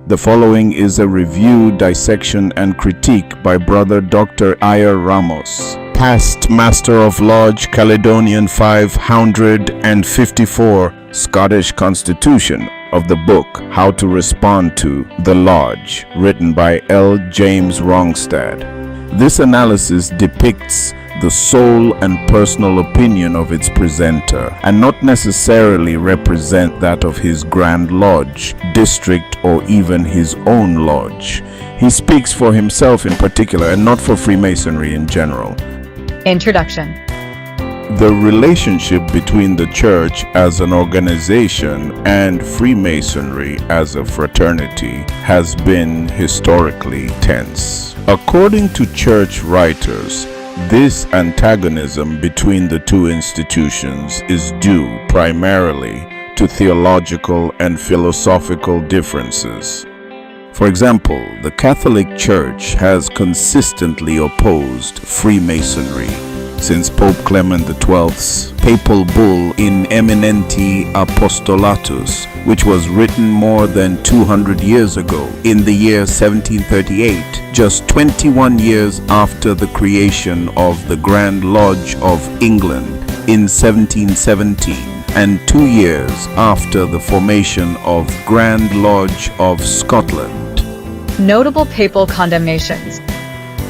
The following is a review, dissection, and critique by Brother Dr. Aya Ramos, past Master of Lodge, Caledonian 554, Scottish Constitution, of the book How to Respond to the Lodge, written by L. James Rongstad. This analysis depicts the soul and personal opinion of its presenter, and not necessarily represent that of his Grand Lodge, district, or even his own lodge. He speaks for himself in particular, and not for Freemasonry in general. Introduction. The relationship between the Church as an organization and Freemasonry as a fraternity has been historically tense. According to Church writers, this antagonism between the two institutions is due primarily to theological and philosophical differences. For example, the Catholic Church has consistently opposed Freemasonry since Pope Clement XII's Papal bull In Eminenti Apostolatus, which was written more than 200 years ago, in the year 1738, just 21 years after the creation of the Grand Lodge of England in 1717, and 2 years after the formation of Grand Lodge of Scotland. Notable papal condemnations.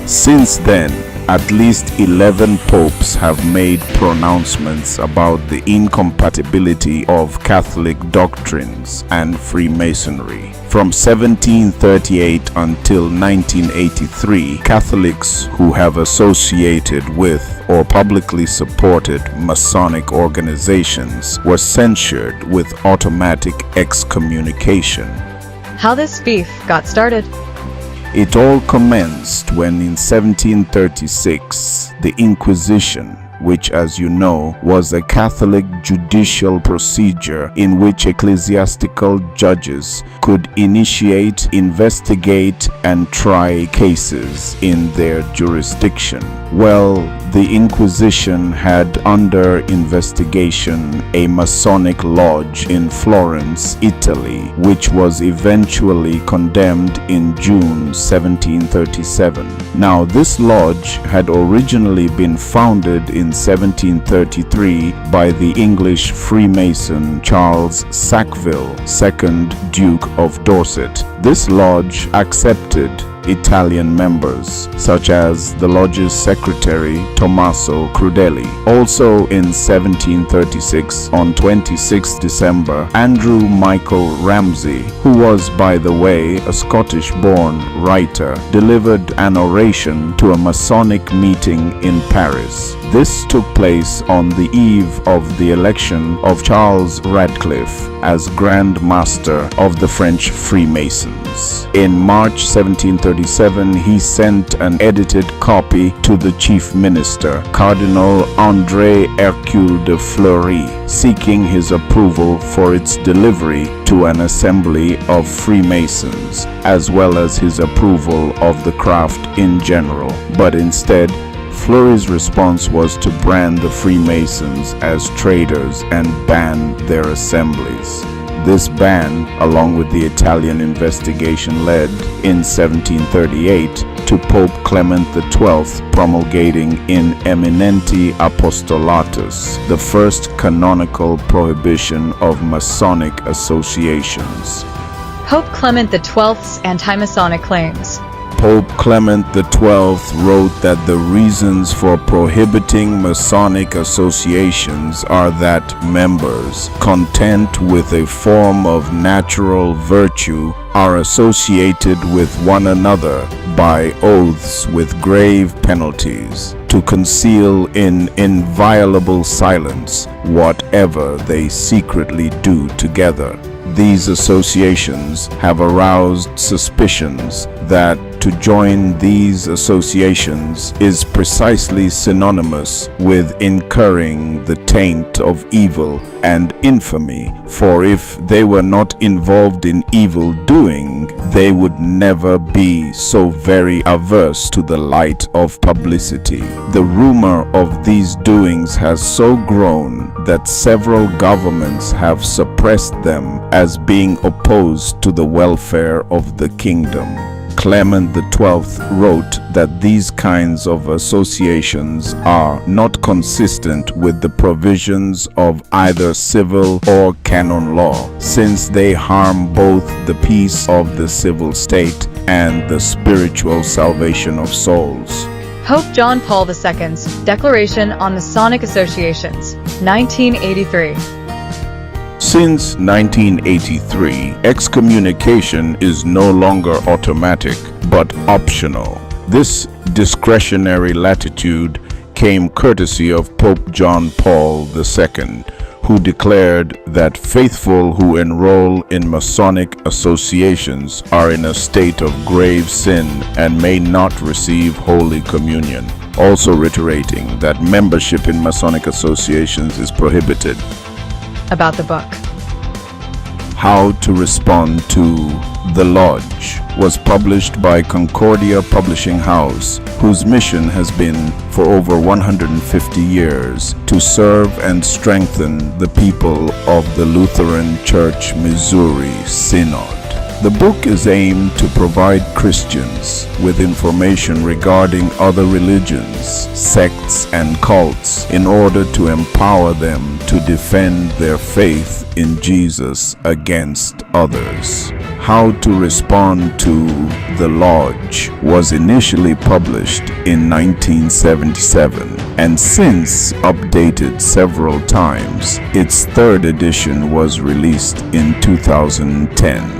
Since then, at least 11 popes have made pronouncements about the incompatibility of Catholic doctrines and Freemasonry. From 1738 until 1983, Catholics who have associated with or publicly supported Masonic organizations were censured with automatic excommunication. How this beef got started. It all commenced when in 1736, the Inquisition, which, as you know, was a Catholic judicial procedure in which ecclesiastical judges could initiate, investigate, and try cases in their jurisdiction. Well, the Inquisition had under investigation a Masonic lodge in Florence, Italy, which was eventually condemned in June 1737. Now, this lodge had originally been founded in 1733 by the English Freemason Charles Sackville, 2nd Duke of Dorset. This lodge accepted Italian members, such as the lodge's secretary Tommaso Crudeli. Also in 1736, on 26 December, Andrew Michael Ramsay, who was, by the way, a Scottish-born writer, delivered an oration to a Masonic meeting in Paris. This took place on the eve of the election of Charles Radcliffe as Grand Master of the French Freemasons. In March 1737, he sent an edited copy to the Chief Minister, Cardinal André Hercule de Fleury, seeking his approval for its delivery to an assembly of Freemasons, as well as his approval of the craft in general. But instead, Fleury's response was to brand the Freemasons as traitors and ban their assemblies. This ban, along with the Italian investigation, led in 1738 to Pope Clement XII promulgating In Eminenti Apostolatus, the first canonical prohibition of Masonic associations. Pope Clement XII's anti-Masonic claims. Pope Clement XII wrote that the reasons for prohibiting Masonic associations are that members, content with a form of natural virtue, are associated with one another by oaths with grave penalties, to conceal in inviolable silence whatever they secretly do together. These associations have aroused suspicions that to join these associations is precisely synonymous with incurring the taint of evil and infamy, for if they were not involved in evil doing, they would never be so very averse to the light of publicity. The rumor of these doings has so grown that several governments have suppressed them as being opposed to the welfare of the kingdom. Clement XII wrote that these kinds of associations are not consistent with the provisions of either civil or canon law, since they harm both the peace of the civil state and the spiritual salvation of souls. Pope John Paul II's Declaration on Masonic Associations, 1983. Since 1983, excommunication is no longer automatic but optional. This discretionary latitude came courtesy of Pope John Paul II, who declared that faithful who enroll in Masonic associations are in a state of grave sin and may not receive Holy Communion, also reiterating that membership in Masonic associations is prohibited. About the book. How to Respond to The Lodge was published by Concordia Publishing House, whose mission has been for over 150 years to serve and strengthen the people of the Lutheran Church Missouri Synod. The book is aimed to provide Christians with information regarding other religions, sects, and cults in order to empower them to defend their faith in Jesus against others. How to Respond to The Lodge was initially published in 1977 and since updated several times. Its third edition was released in 2010.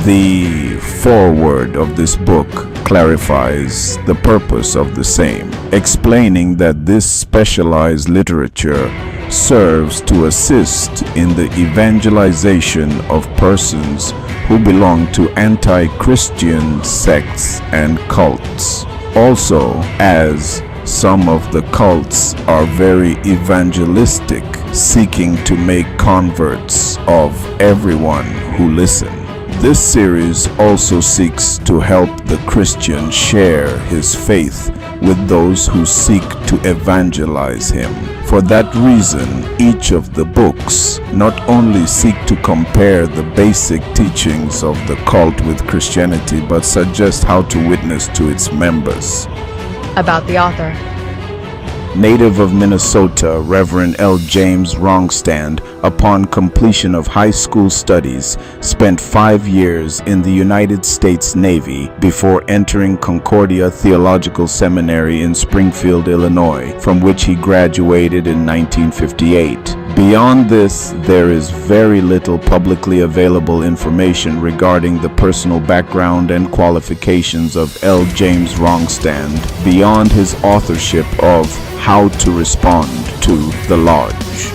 The foreword of this book clarifies the purpose of the same, explaining that this specialized literature serves to assist in the evangelization of persons who belong to anti-Christian sects and cults. Also, as some of the cults are very evangelistic, seeking to make converts of everyone who listens. This series also seeks to help the Christian share his faith with those who seek to evangelize him. For that reason, each of the books not only seek to compare the basic teachings of the cult with Christianity, but suggest how to witness to its members. About the author. Native of Minnesota, Reverend L. James Wrongstand, upon completion of high school studies, spent 5 years in the United States Navy before entering Concordia Theological Seminary in Springfield, Illinois, from which he graduated in 1958. Beyond this, there is very little publicly available information regarding the personal background and qualifications of L. James Wrongstand beyond his authorship of How to Respond to the Lodge.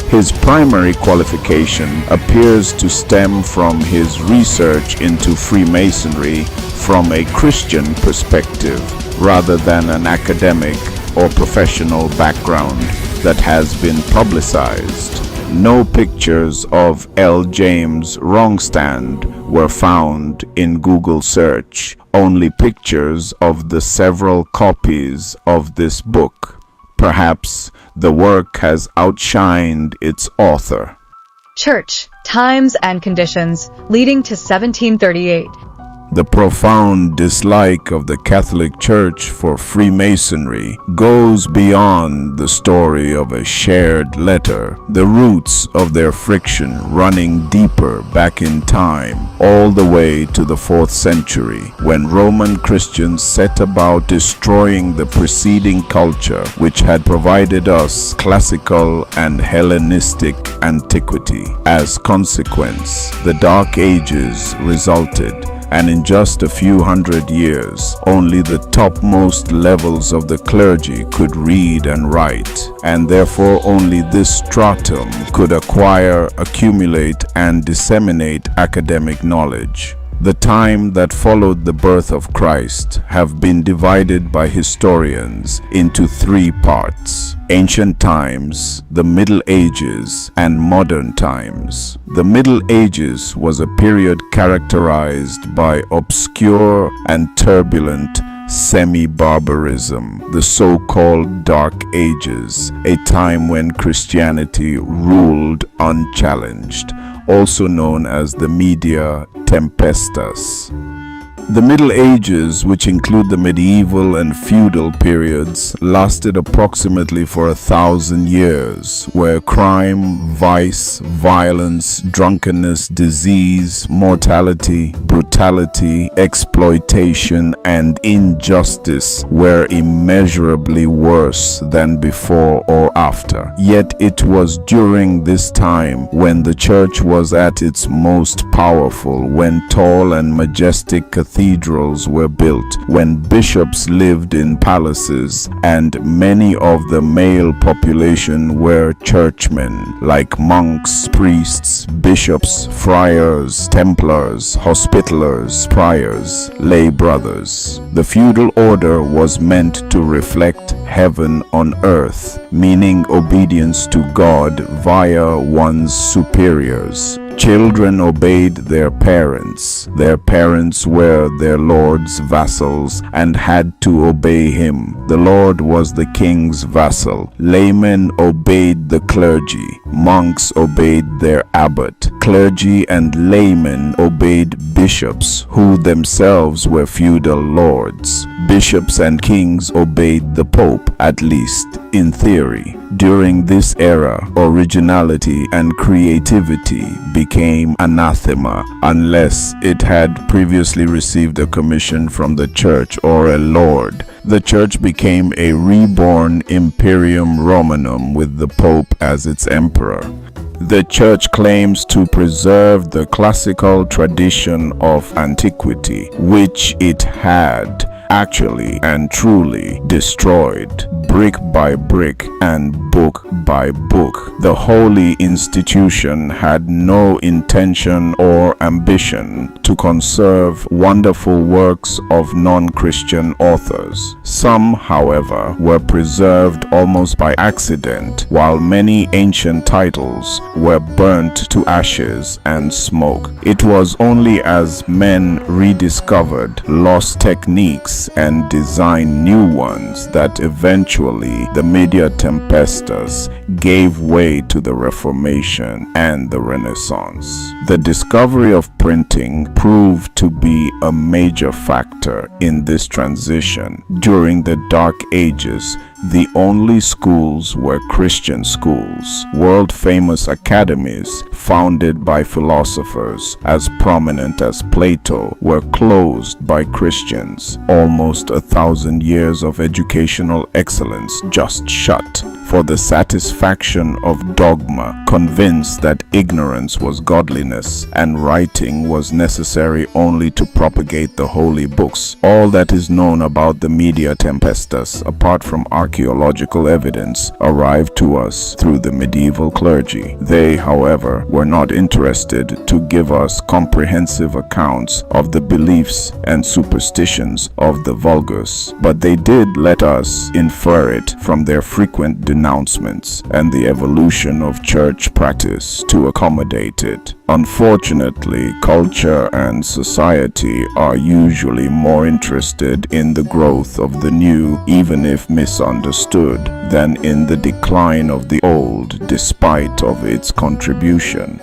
His primary qualification appears to stem from his research into Freemasonry from a Christian perspective rather than an academic or professional background that has been publicized. No pictures of L. James Wrongstand were found in Google search, only pictures of the several copies of this book. Perhaps the work has outshined its author. Church, Times and Conditions, leading to 1738. The profound dislike of the Catholic Church for Freemasonry goes beyond the story of a shared letter, the roots of their friction running deeper back in time, all the way to the 4th century, when Roman Christians set about destroying the preceding culture which had provided us classical and Hellenistic antiquity. As consequence, the Dark Ages resulted, and in just a few hundred years, only the topmost levels of the clergy could read and write, and therefore only this stratum could acquire, accumulate, and disseminate academic knowledge. The time that followed the birth of Christ have been divided by historians into 3 parts: ancient times, the Middle Ages, and modern times. The Middle Ages was a period characterized by obscure and turbulent semi-barbarism, the so-called Dark Ages, a time when Christianity ruled unchallenged, also known as the Media Tempestas. The Middle Ages, which include the medieval and feudal periods, lasted approximately for 1,000 years, where crime, vice, violence, drunkenness, disease, mortality, brutality, exploitation, and injustice were immeasurably worse than before or after. Yet it was during this time when the church was at its most powerful, when tall and majestic cathedrals were built, when bishops lived in palaces, and many of the male population were churchmen, like monks, priests, bishops, friars, templars, hospitallers, priors, lay brothers. The feudal order was meant to reflect heaven on earth, meaning obedience to God via one's superiors. Children obeyed their parents. Their parents were their lord's vassals and had to obey him. The lord was the king's vassal. Laymen obeyed the clergy. Monks obeyed their abbot. Clergy and laymen obeyed bishops, who themselves were feudal lords. Bishops and kings obeyed the pope, at least in theory. During this era, originality and creativity became anathema unless it had previously received a commission from the church or a lord. The church became a reborn Imperium Romanum with the Pope as its emperor. The church claims to preserve the classical tradition of antiquity, which it had actually and truly destroyed, brick by brick and book by book. The holy institution had no intention or ambition to conserve wonderful works of non-Christian authors. Some, however, were preserved almost by accident, while many ancient titles were burnt to ashes and smoke. It was only as men rediscovered lost techniques and designed new ones that eventually the Media Tempestas gave way to the Reformation and the Renaissance. The discovery of printing proved to be a major factor in this transition. During the Dark Ages, the only schools were Christian schools. World-famous academies founded by philosophers as prominent as Plato were closed by Christians. Almost 1,000 years of educational excellence just shut for the satisfaction of dogma, convinced that ignorance was godliness and writing was necessary only to propagate the holy books. All that is known about the Media Tempestas, apart from archaeological evidence, arrived to us through the medieval clergy. They, however, were not interested to give us comprehensive accounts of the beliefs and superstitions of the vulgus, but they did let us infer it from their frequent denouncements and the evolution of church practice to accommodate it. Unfortunately, culture and society are usually more interested in the growth of the new, even if misunderstood, than in the decline of the old, despite of its contribution.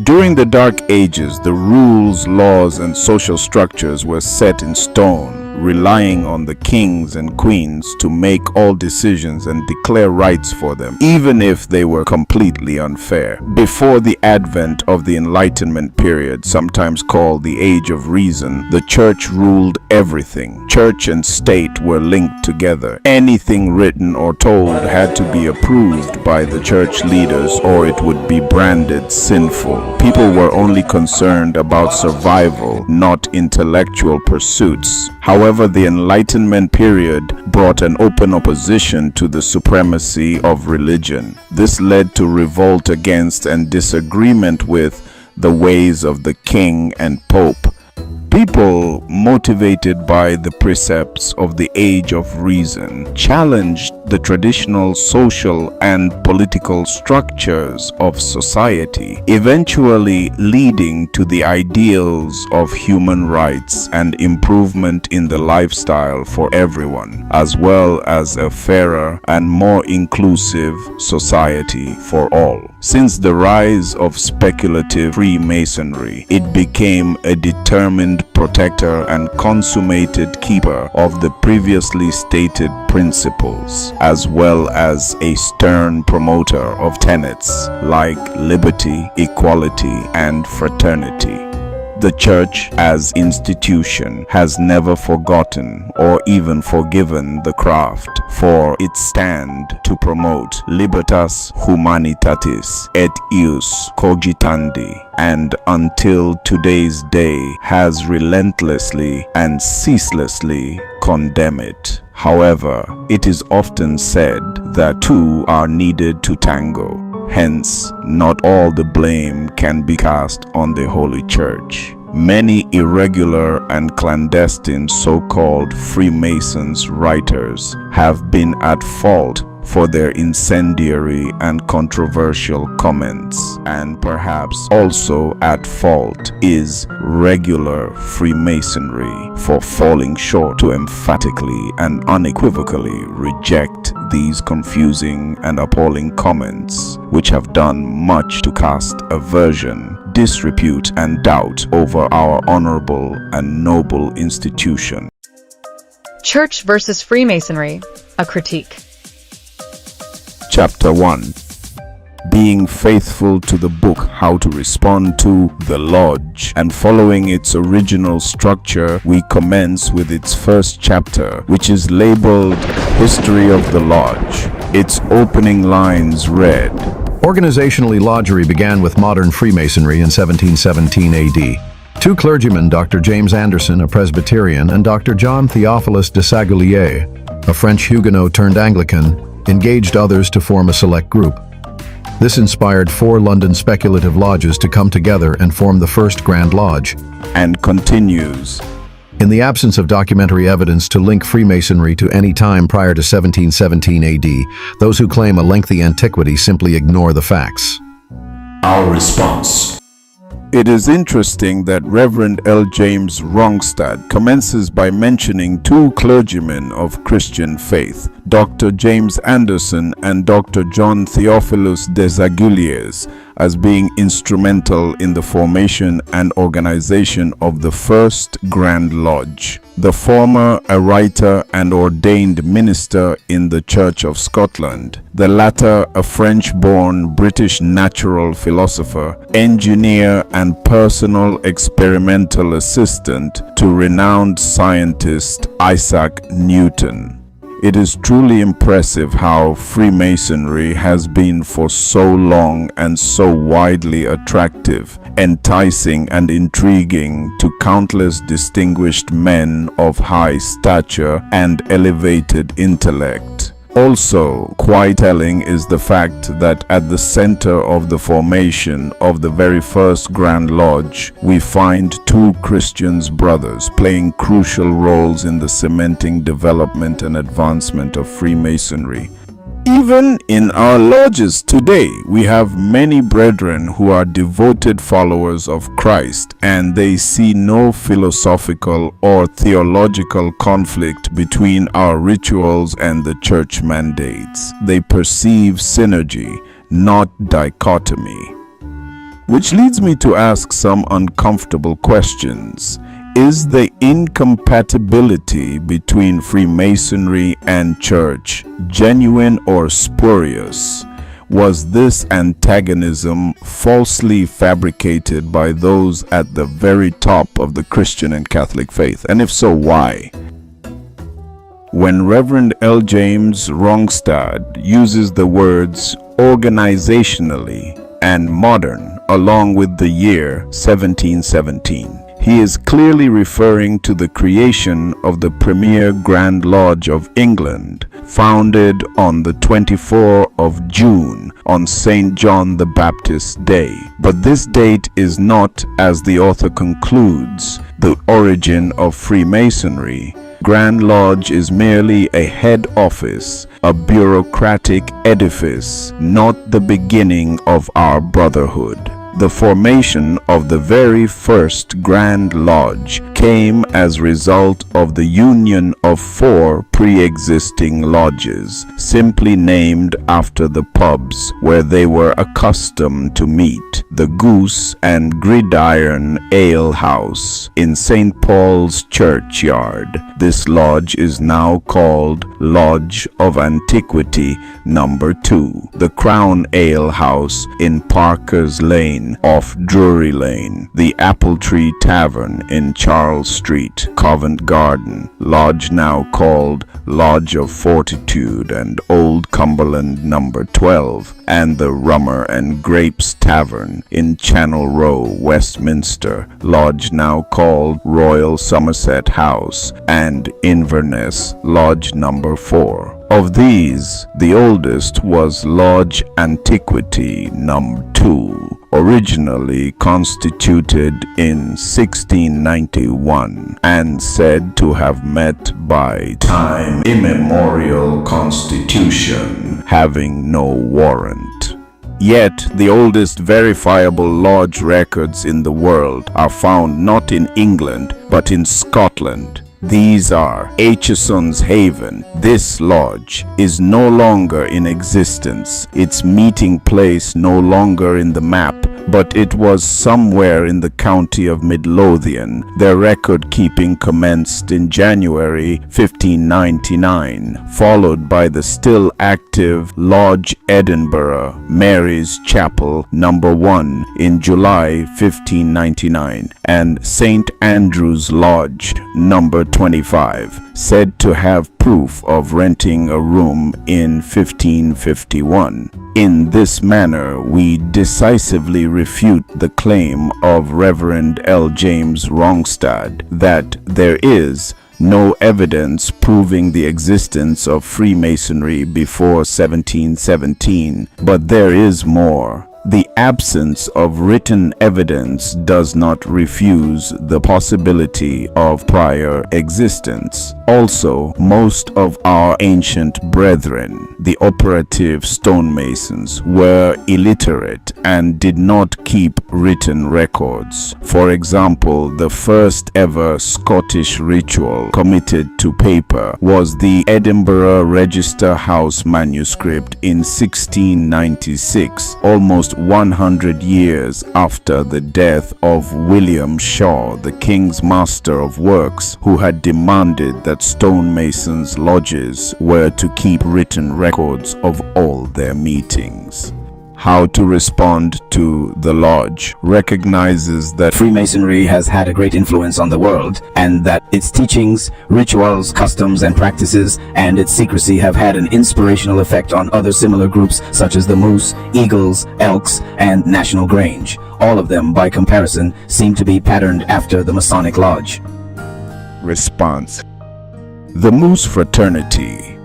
During the Dark Ages, the rules, laws, and social structures were set in stone, relying on the kings and queens to make all decisions and declare rights for them, even if they were completely unfair. Before the advent of the Enlightenment period, sometimes called the Age of Reason, the church ruled everything. Church and state were linked together. Anything written or told had to be approved by the church leaders or it would be branded sinful. People were only concerned about survival, not intellectual pursuits. However, the Enlightenment period brought an open opposition to the supremacy of religion. This led to revolt against and disagreement with the ways of the king and pope. People, motivated by the precepts of the Age of Reason, challenged the traditional social and political structures of society, eventually leading to the ideals of human rights and improvement in the lifestyle for everyone, as well as a fairer and more inclusive society for all. Since the rise of speculative Freemasonry, it became a determined protector and consummated keeper of the previously stated principles, as well as a stern promoter of tenets like liberty, equality, and fraternity. The Church as institution has never forgotten or even forgiven the craft for its stand to promote libertas humanitatis et ius cogitandi, and until today's day has relentlessly and ceaselessly condemned it. However, it is often said that two are needed to tango. Hence, not all the blame can be cast on the Holy Church. Many irregular and clandestine so-called Freemasons writers have been at fault for their incendiary and controversial comments, and perhaps also at fault is regular Freemasonry for falling short to emphatically and unequivocally reject these confusing and appalling comments, which have done much to cast aversion, disrepute, and doubt over our honorable and noble institution. Church versus Freemasonry, a critique. Chapter 1. Being faithful to the book How to Respond to the Lodge, and following its original structure, we commence with its first chapter, which is labeled History of the Lodge. Its opening lines read, Organizationally, lodgery began with modern Freemasonry in 1717 AD. Two clergymen, Dr. James Anderson, a Presbyterian, and Dr. John Theophilus de Sagulier, a French Huguenot turned Anglican, engaged others to form a select group. This inspired 4 London speculative lodges to come together and form the first Grand Lodge. And continues, In the absence of documentary evidence to link Freemasonry to any time prior to 1717 AD, those who claim a lengthy antiquity simply ignore the facts. Our response. It is interesting that Reverend L. James Rongstad commences by mentioning 2 clergymen of Christian faith, Dr. James Anderson and Dr. John Theophilus de Saguliers, as being instrumental in the formation and organization of the first Grand Lodge. The former a writer and ordained minister in the Church of Scotland, the latter a French-born British natural philosopher, engineer and personal experimental assistant to renowned scientist Isaac Newton. It is truly impressive how Freemasonry has been for so long and so widely attractive, enticing and intriguing to countless distinguished men of high stature and elevated intellect. Also, quite telling is the fact that at the center of the formation of the very first Grand Lodge, we find 2 Christian brothers playing crucial roles in the cementing development and advancement of Freemasonry. Even in our lodges today, we have many brethren who are devoted followers of Christ, and they see no philosophical or theological conflict between our rituals and the church mandates. They perceive synergy, not dichotomy. Which leads me to ask some uncomfortable questions. Is the incompatibility between Freemasonry and church genuine or spurious? Was this antagonism falsely fabricated by those at the very top of the Christian and Catholic faith? And if so, why? When Reverend L. James Rongstad uses the words organizationally and modern along with the year 1717, he is clearly referring to the creation of the premier Grand Lodge of England, founded on the 24th of June on St. John the Baptist's Day. But this date is not, as the author concludes, the origin of Freemasonry, Grand Lodge is merely a head office, a bureaucratic edifice, not the beginning of our brotherhood. The formation of the very first Grand Lodge came as result of the union of 4 pre-existing lodges, simply named after the pubs where they were accustomed to meet, the Goose and Gridiron Ale House in St. Paul's Churchyard. This lodge is now called Lodge of Antiquity Number 2, the Crown Ale House in Parker's Lane off Drury Lane, the Apple Tree Tavern in Charles Street, Covent Garden, lodge now called Lodge of Fortitude and Old Cumberland Number 12, and the Rummer and Grapes Tavern in Channel Row, Westminster, lodge now called Royal Somerset House, and Inverness, Lodge Number 4. Of these, the oldest was Lodge Antiquity Number 2, originally constituted in 1691 and said to have met by time immemorial constitution, having no warrant. Yet the oldest verifiable lodge records in the world are found not in England but in Scotland. These are Acheson's Haven. This lodge is no longer in existence, its meeting place no longer in the map, but it was somewhere in the county of Midlothian. Their record keeping commenced in January 1599, followed by the still active Lodge Edinburgh, Mary's Chapel Number 1 in July 1599, and St. Andrew's Lodge Number 25, said to have proof of renting a room in 1551. In this manner, we decisively refute the claim of Reverend L. James Wrongstad that there is no evidence proving the existence of Freemasonry before 1717, but there is more. The absence of written evidence does not refuse the possibility of prior existence. Also, most of our ancient brethren, the operative stonemasons, were illiterate and did not keep written records. For example, the first ever Scottish ritual committed to paper was the Edinburgh Register House manuscript in 1696, almost 100 years after the death of William Shaw, the King's Master of Works, who had demanded that stonemasons' lodges were to keep written records of all their meetings. How to respond to the lodge recognizes that Freemasonry has had a great influence on the world, and that its teachings, rituals, customs, and practices, and its secrecy have had an inspirational effect on other similar groups such as the Moose, Eagles, Elks, and National Grange. All of them, by comparison, seem to be patterned after the Masonic Lodge. Response. The Moose Fraternity,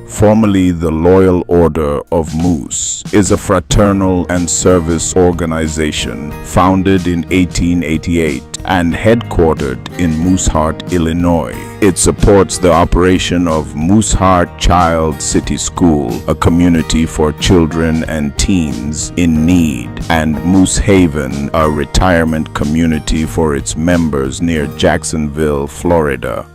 formerly the Loyal Order of Moose, is a fraternal and service organization founded in 1888 and headquartered in Mooseheart, Illinois. It supports the operation of Mooseheart Child City School, a community for children and teens in need, and Moose Haven, a retirement community for its members near Jacksonville, Florida.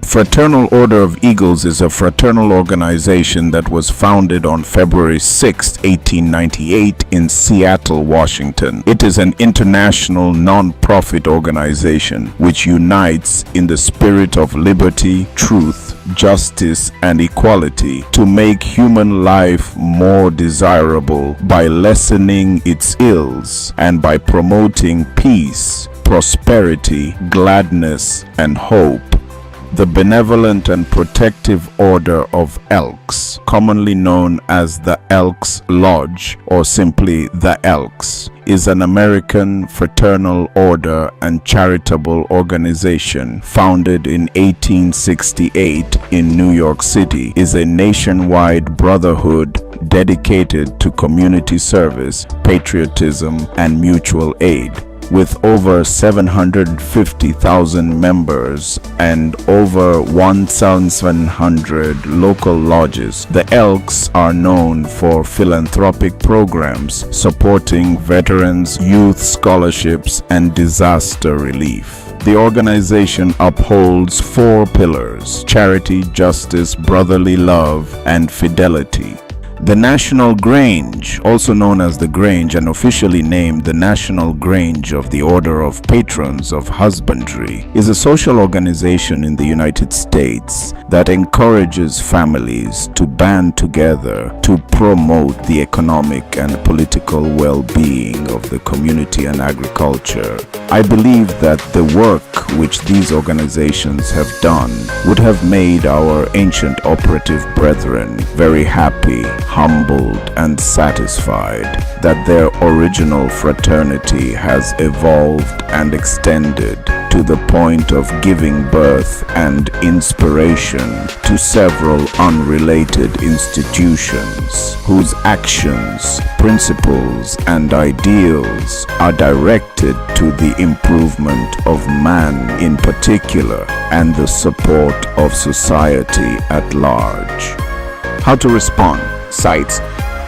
Fraternal Order of Eagles is a fraternal organization that was founded on February 6, 1898 in Seattle, Washington. It is an international non-profit organization which unites in the spirit of liberty, truth, justice, and equality to make human life more desirable by lessening its ills and by promoting peace, prosperity, gladness, and hope. The Benevolent and Protective Order of Elks, commonly known as the Elks Lodge or simply the Elks, is an American fraternal order and charitable organization founded in 1868 in New York City. Is a nationwide brotherhood dedicated to community service, patriotism, and mutual aid. with over 750,000 members and over 1,700 local lodges. The Elks are known for philanthropic programs supporting veterans, youth scholarships, and disaster relief. The organization upholds 4 pillars: charity, justice, brotherly love, and fidelity. The National Grange, also known as the Grange and officially named the National Grange of the Order of Patrons of Husbandry, is a social organization in the United States that encourages families to band together to promote the economic and political well-being of the community and agriculture. I believe that the work which these organizations have done would have made our ancient operative brethren very happy, humbled, and satisfied that their original fraternity has evolved and extended to the point of giving birth and inspiration to several unrelated institutions whose actions, principles, and ideals are directed to the improvement of man in particular and the support of society at large. How to respond? Cites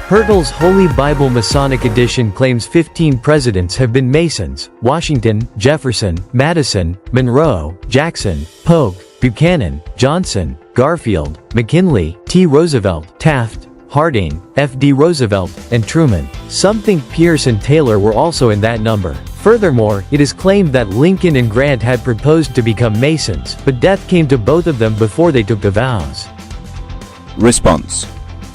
Hertel's Holy Bible Masonic Edition claims 15 presidents have been Masons: Washington, Jefferson, Madison, Monroe, Jackson, Polk, Buchanan, Johnson, Garfield, McKinley, T. Roosevelt, Taft, Harding, F.D. Roosevelt, and Truman. Some think Pierce and Taylor were also in that number. Furthermore, it is claimed that Lincoln and Grant had proposed to become Masons, but death came to both of them before they took the vows. Response.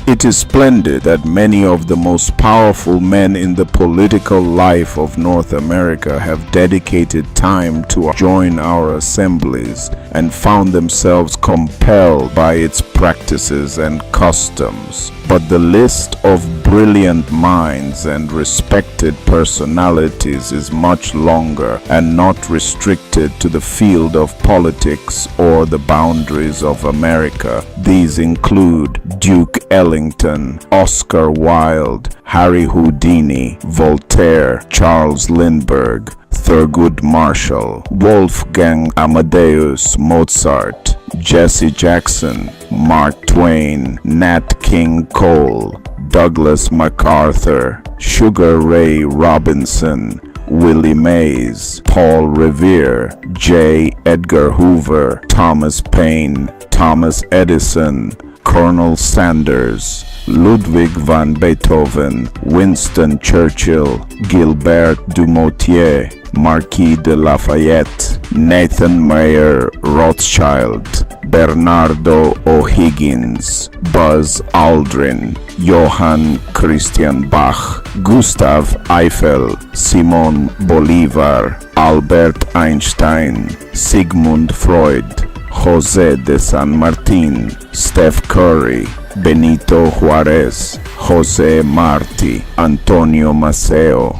It is splendid that many of the most powerful men in the political life of North America have dedicated time to join our assemblies and found themselves compelled by its practices and customs. But the list of brilliant minds and respected personalities is much longer and not restricted to the field of politics or the boundaries of America. These include Duke Ellington, Oscar Wilde, Harry Houdini, Voltaire, Charles Lindbergh, Thurgood Marshall, Wolfgang Amadeus Mozart, Jesse Jackson, Mark Twain, Nat King Cole, Douglas MacArthur, Sugar Ray Robinson, Willie Mays, Paul Revere, J. Edgar Hoover, Thomas Paine, Thomas Edison, Colonel Sanders, Ludwig van Beethoven, Winston Churchill, Gilbert Dumoutier, Marquis de Lafayette, Nathan Mayer Rothschild, Bernardo O'Higgins, Buzz Aldrin, Johann Christian Bach, Gustav Eiffel, Simon Bolivar, Albert Einstein, Sigmund Freud, José de San Martín, Steph Curry, Benito Juárez, José Martí, Antonio Maceo.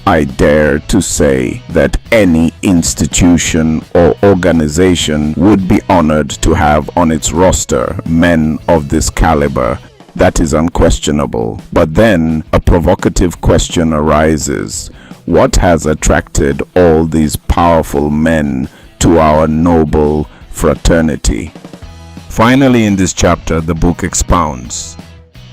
I dare to say that any institution or organization would be honored to have on its roster men of this caliber. That is unquestionable. But then a provocative question arises. What has attracted all these powerful men to our noble fraternity? Finally, in this chapter, the book expounds.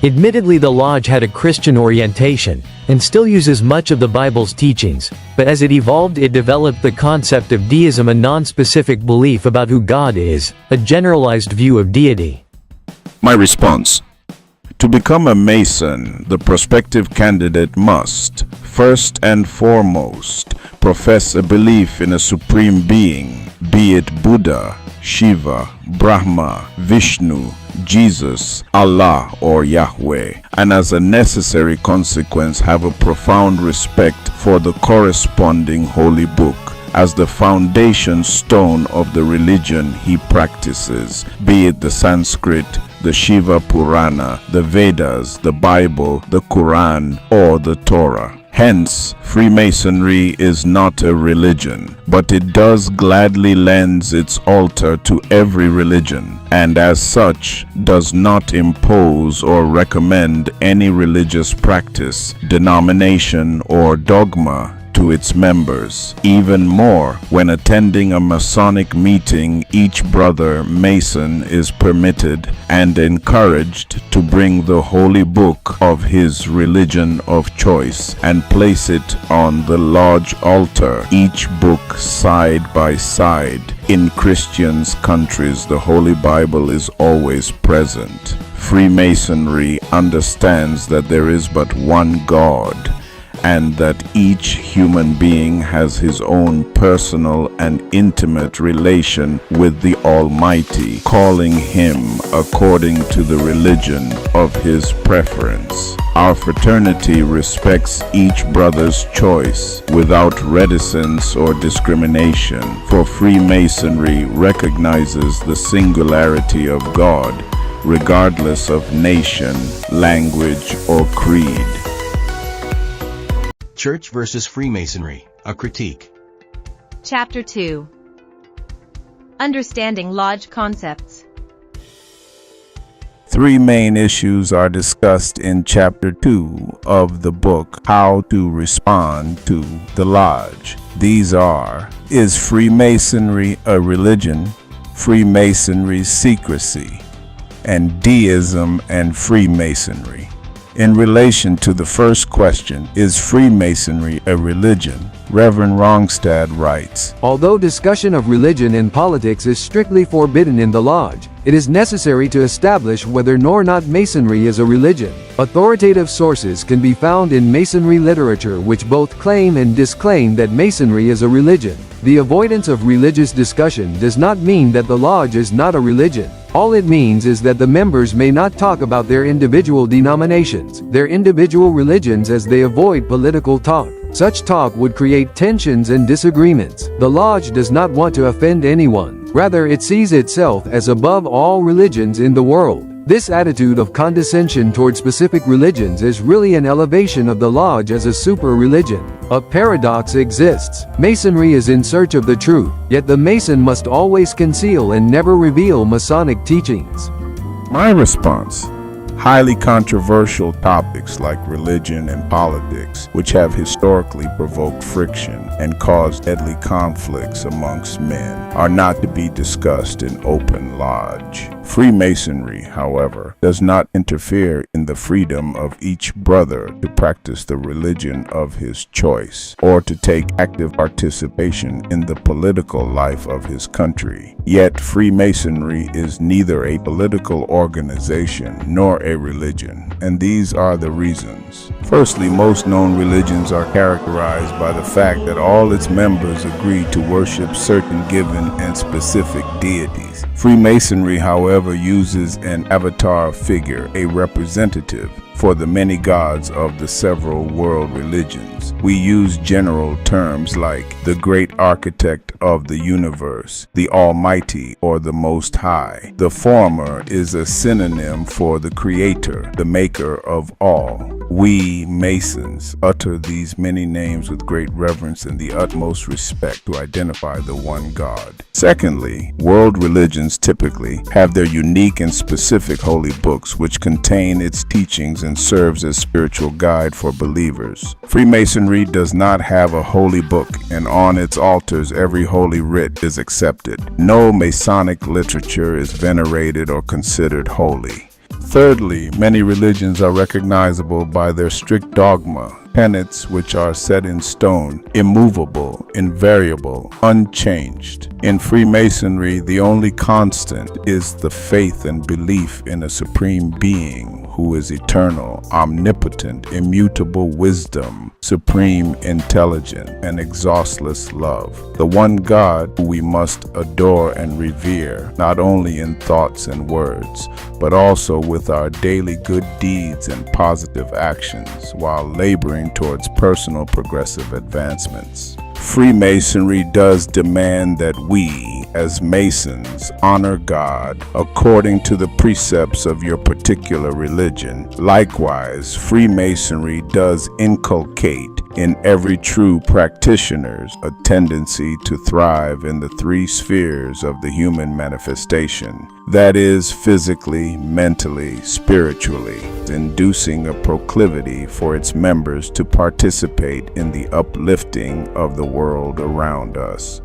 Admittedly, the lodge had a Christian orientation and still uses much of the Bible's teachings, but as it evolved, it developed the concept of deism, a non-specific belief about who God is, a generalized view of deity. My response. To become a Mason, the prospective candidate must, first and foremost, profess a belief in a supreme being, be it Buddha, Shiva, Brahma, Vishnu, Jesus, Allah, or Yahweh, and as a necessary consequence have a profound respect for the corresponding holy book as the foundation stone of the religion he practices, be it the Sanskrit, the Shiva Purana, the Vedas, the Bible, the Quran, or the Torah. Hence, Freemasonry is not a religion, but it does gladly lends its altar to every religion, and as such does not impose or recommend any religious practice, denomination, or dogma to its members. Even more, when attending a Masonic meeting, each brother Mason is permitted and encouraged to bring the holy book of his religion of choice and place it on the lodge altar, each book side by side. In Christians' countries, the Holy Bible is always present. Freemasonry understands that there is but one God, and that each human being has his own personal and intimate relation with the Almighty, calling him according to the religion of his preference. Our fraternity respects each brother's choice without reticence or discrimination, for Freemasonry recognizes the singularity of God, regardless of nation, language, or creed. Church versus Freemasonry, a critique. Chapter 2. Understanding Lodge Concepts. Three main issues are discussed in Chapter 2 of the book, How to Respond to the Lodge. These are: is Freemasonry a religion? Freemasonry's secrecy, and Deism and Freemasonry. In relation to the first question, is Freemasonry a religion? Reverend Rongstad writes, although discussion of religion and politics is strictly forbidden in the lodge, it is necessary to establish whether or not Masonry is a religion. Authoritative sources can be found in Masonry literature which both claim and disclaim that Masonry is a religion. The avoidance of religious discussion does not mean that the lodge is not a religion. All it means is that the members may not talk about their individual denominations, their individual religions, as they avoid political talk. Such talk would create tensions and disagreements. The lodge does not want to offend anyone. Rather, it sees itself as above all religions in the world. This attitude of condescension toward specific religions is really an elevation of the lodge as a super-religion. A paradox exists. Masonry is in search of the truth, yet the Mason must always conceal and never reveal Masonic teachings. my response: highly controversial topics like religion and politics, which have historically provoked friction and caused deadly conflicts amongst men, are not to be discussed in open lodge. Freemasonry, however, does not interfere in the freedom of each brother to practice the religion of his choice, or to take active participation in the political life of his country. Yet Freemasonry is neither a political organization nor a religion, and these are the reasons. Firstly, most known religions are characterized by the fact that all its members agree to worship certain given and specific deities. Freemasonry, however, uses an avatar figure, a representative, for the many gods of the several world religions. We use general terms like the great architect of the universe, the Almighty, or the Most High. The former is a synonym for the Creator, the Maker of all. We, Masons, utter these many names with great reverence and the utmost respect to identify the one God. Secondly, world religions typically have their unique and specific holy books which contain its teachings and serves as spiritual guide for believers. Freemasonry does not have a holy book, and on its altars every holy writ is accepted. No Masonic literature is venerated or considered holy. Thirdly, many religions are recognizable by their strict dogma, tenets which are set in stone, immovable, invariable, unchanged. In Freemasonry, the only constant is the faith and belief in a supreme being who is eternal, omnipotent, immutable wisdom, supreme intelligence, and exhaustless love. The one God who we must adore and revere, not only in thoughts and words, but also with our daily good deeds and positive actions, while laboring towards personal progressive advancements. Freemasonry does demand that we, as Masons, honor God according to the precepts of your particular religion. Likewise, Freemasonry does inculcate in every true practitioner's a tendency to thrive in the three spheres of the human manifestation, that is, physically, mentally, spiritually, inducing a proclivity for its members to participate in the uplifting of the world around us.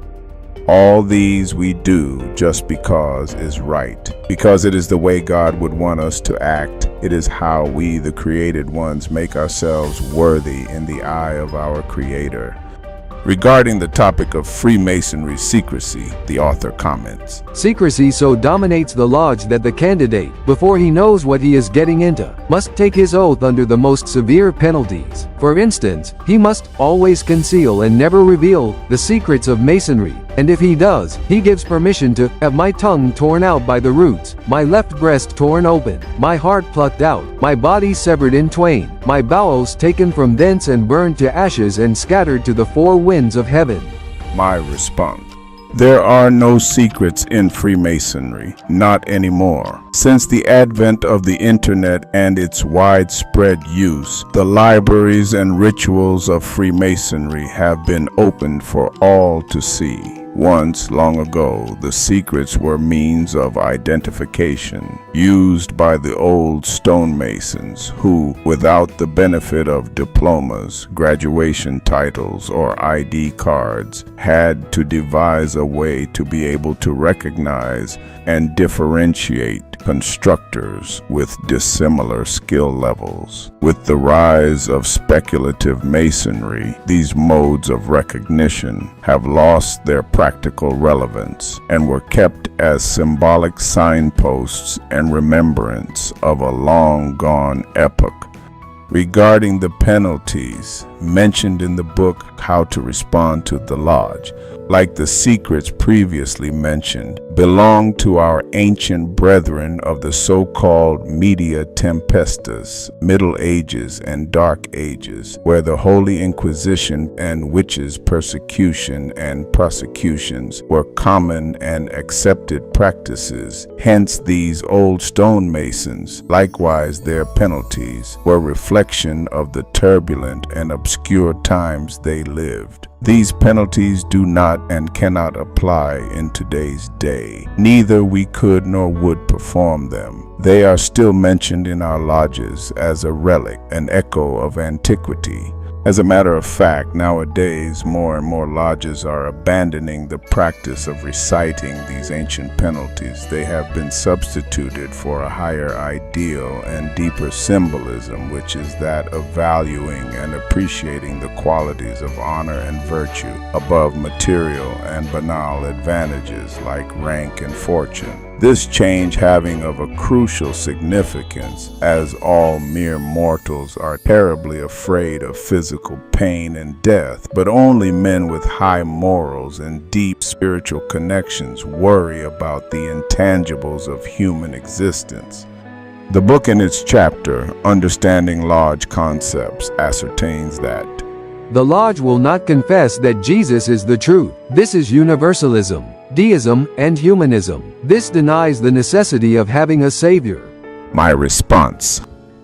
All these we do just because is right, because it is the way God would want us to act. It is how we, the created ones, make ourselves worthy in the eye of our Creator. Regarding the topic of Freemasonry secrecy, the author comments, Secrecy so dominates the lodge that the candidate, before he knows what he is getting into, must take his oath under the most severe penalties. For instance, he must always conceal and never reveal the secrets of Masonry, and if he does, he gives permission to have my tongue torn out by the roots, my left breast torn open, my heart plucked out, my body severed in twain, my bowels taken from thence and burned to ashes and scattered to the four winds of heaven. my response. There are no secrets in Freemasonry, not anymore. Since the advent of the internet and its widespread use, the libraries and rituals of Freemasonry have been opened for all to see. Once, long ago, the secrets were means of identification used by the old stonemasons who, without the benefit of diplomas, graduation titles, or ID cards, had to devise a way to be able to recognize and differentiate constructors with dissimilar skill levels. With the rise of speculative masonry, these modes of recognition have lost their practical relevance and were kept as symbolic signposts and remembrance of a long-gone epoch. Regarding the penalties mentioned in the book How to Respond to the Lodge, like the secrets previously mentioned, belong to our ancient brethren of the so-called Media Tempestas, Middle Ages and Dark Ages, where the Holy Inquisition and witches' persecution and prosecutions were common and accepted practices. Hence, these old stonemasons, likewise their penalties, were reflection of the turbulent and obscure times they lived. These penalties do not and cannot apply in today's day. Neither we could nor would perform them. They are still mentioned in our lodges as a relic, an echo of antiquity. As a matter of fact, nowadays more and more lodges are abandoning the practice of reciting these ancient penalties. They have been substituted for a higher ideal and deeper symbolism, which is that of valuing and appreciating the qualities of honor and virtue above material and banal advantages like rank and fortune. This change having of a crucial significance, as all mere mortals are terribly afraid of physical pain and death, but only men with high morals and deep spiritual connections worry about the intangibles of human existence. The book in its chapter, Understanding Lodge Concepts, ascertains that The lodge will not confess that Jesus is the truth. This is universalism, Deism, and humanism. This denies the necessity of having a savior. My response.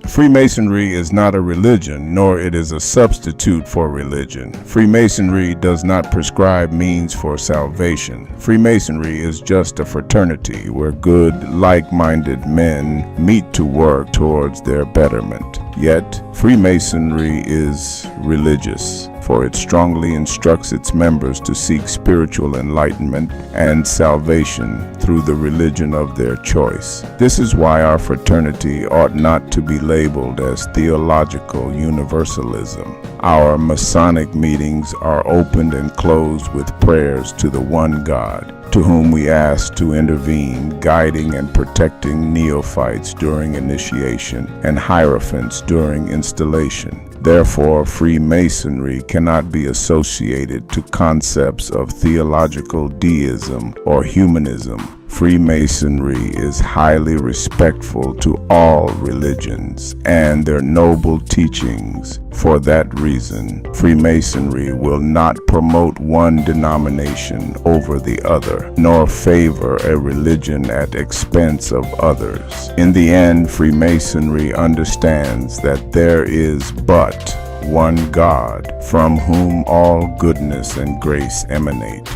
Freemasonry is not a religion, nor it is a substitute for religion. Freemasonry does not prescribe means for salvation. Freemasonry is just a fraternity where good, like-minded men meet to work towards their betterment. Yet, Freemasonry is religious, for it strongly instructs its members to seek spiritual enlightenment and salvation through the religion of their choice. This is why our fraternity ought not to be labeled as theological universalism. Our Masonic meetings are opened and closed with prayers to the one God, to whom we ask to intervene, guiding and protecting neophytes during initiation and hierophants during installation. Therefore, Freemasonry cannot be associated to concepts of theological deism or humanism. Freemasonry is highly respectful to all religions and their noble teachings. For that reason, Freemasonry will not promote one denomination over the other, nor favor a religion at expense of others. In the end, Freemasonry understands that there is but one God, from whom all goodness and grace emanate.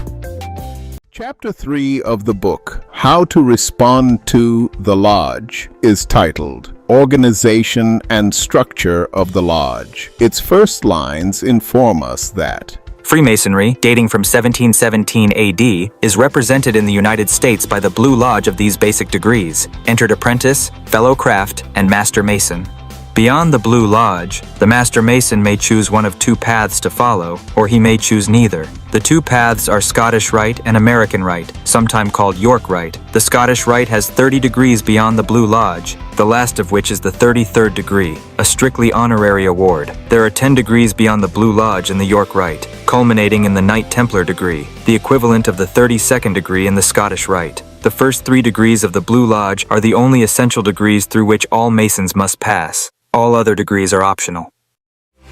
Chapter 3 of the book, How to Respond to the Lodge, is titled Organization and Structure of the Lodge. Its first lines inform us that Freemasonry, dating from 1717 AD, is represented in the United States by the Blue Lodge of these basic degrees: Entered Apprentice, Fellow Craft, and Master Mason. Beyond the Blue Lodge, the Master Mason may choose one of two paths to follow, or he may choose neither. The two paths are Scottish Rite and American Rite, sometimes called York Rite. The Scottish Rite has 30 degrees beyond the Blue Lodge, the last of which is the 33rd degree, a strictly honorary award. There are 10 degrees beyond the Blue Lodge in the York Rite, culminating in the Knight Templar degree, the equivalent of the 32nd degree in the Scottish Rite. The first 3 degrees of the Blue Lodge are the only essential degrees through which all Masons must pass. All other degrees are optional.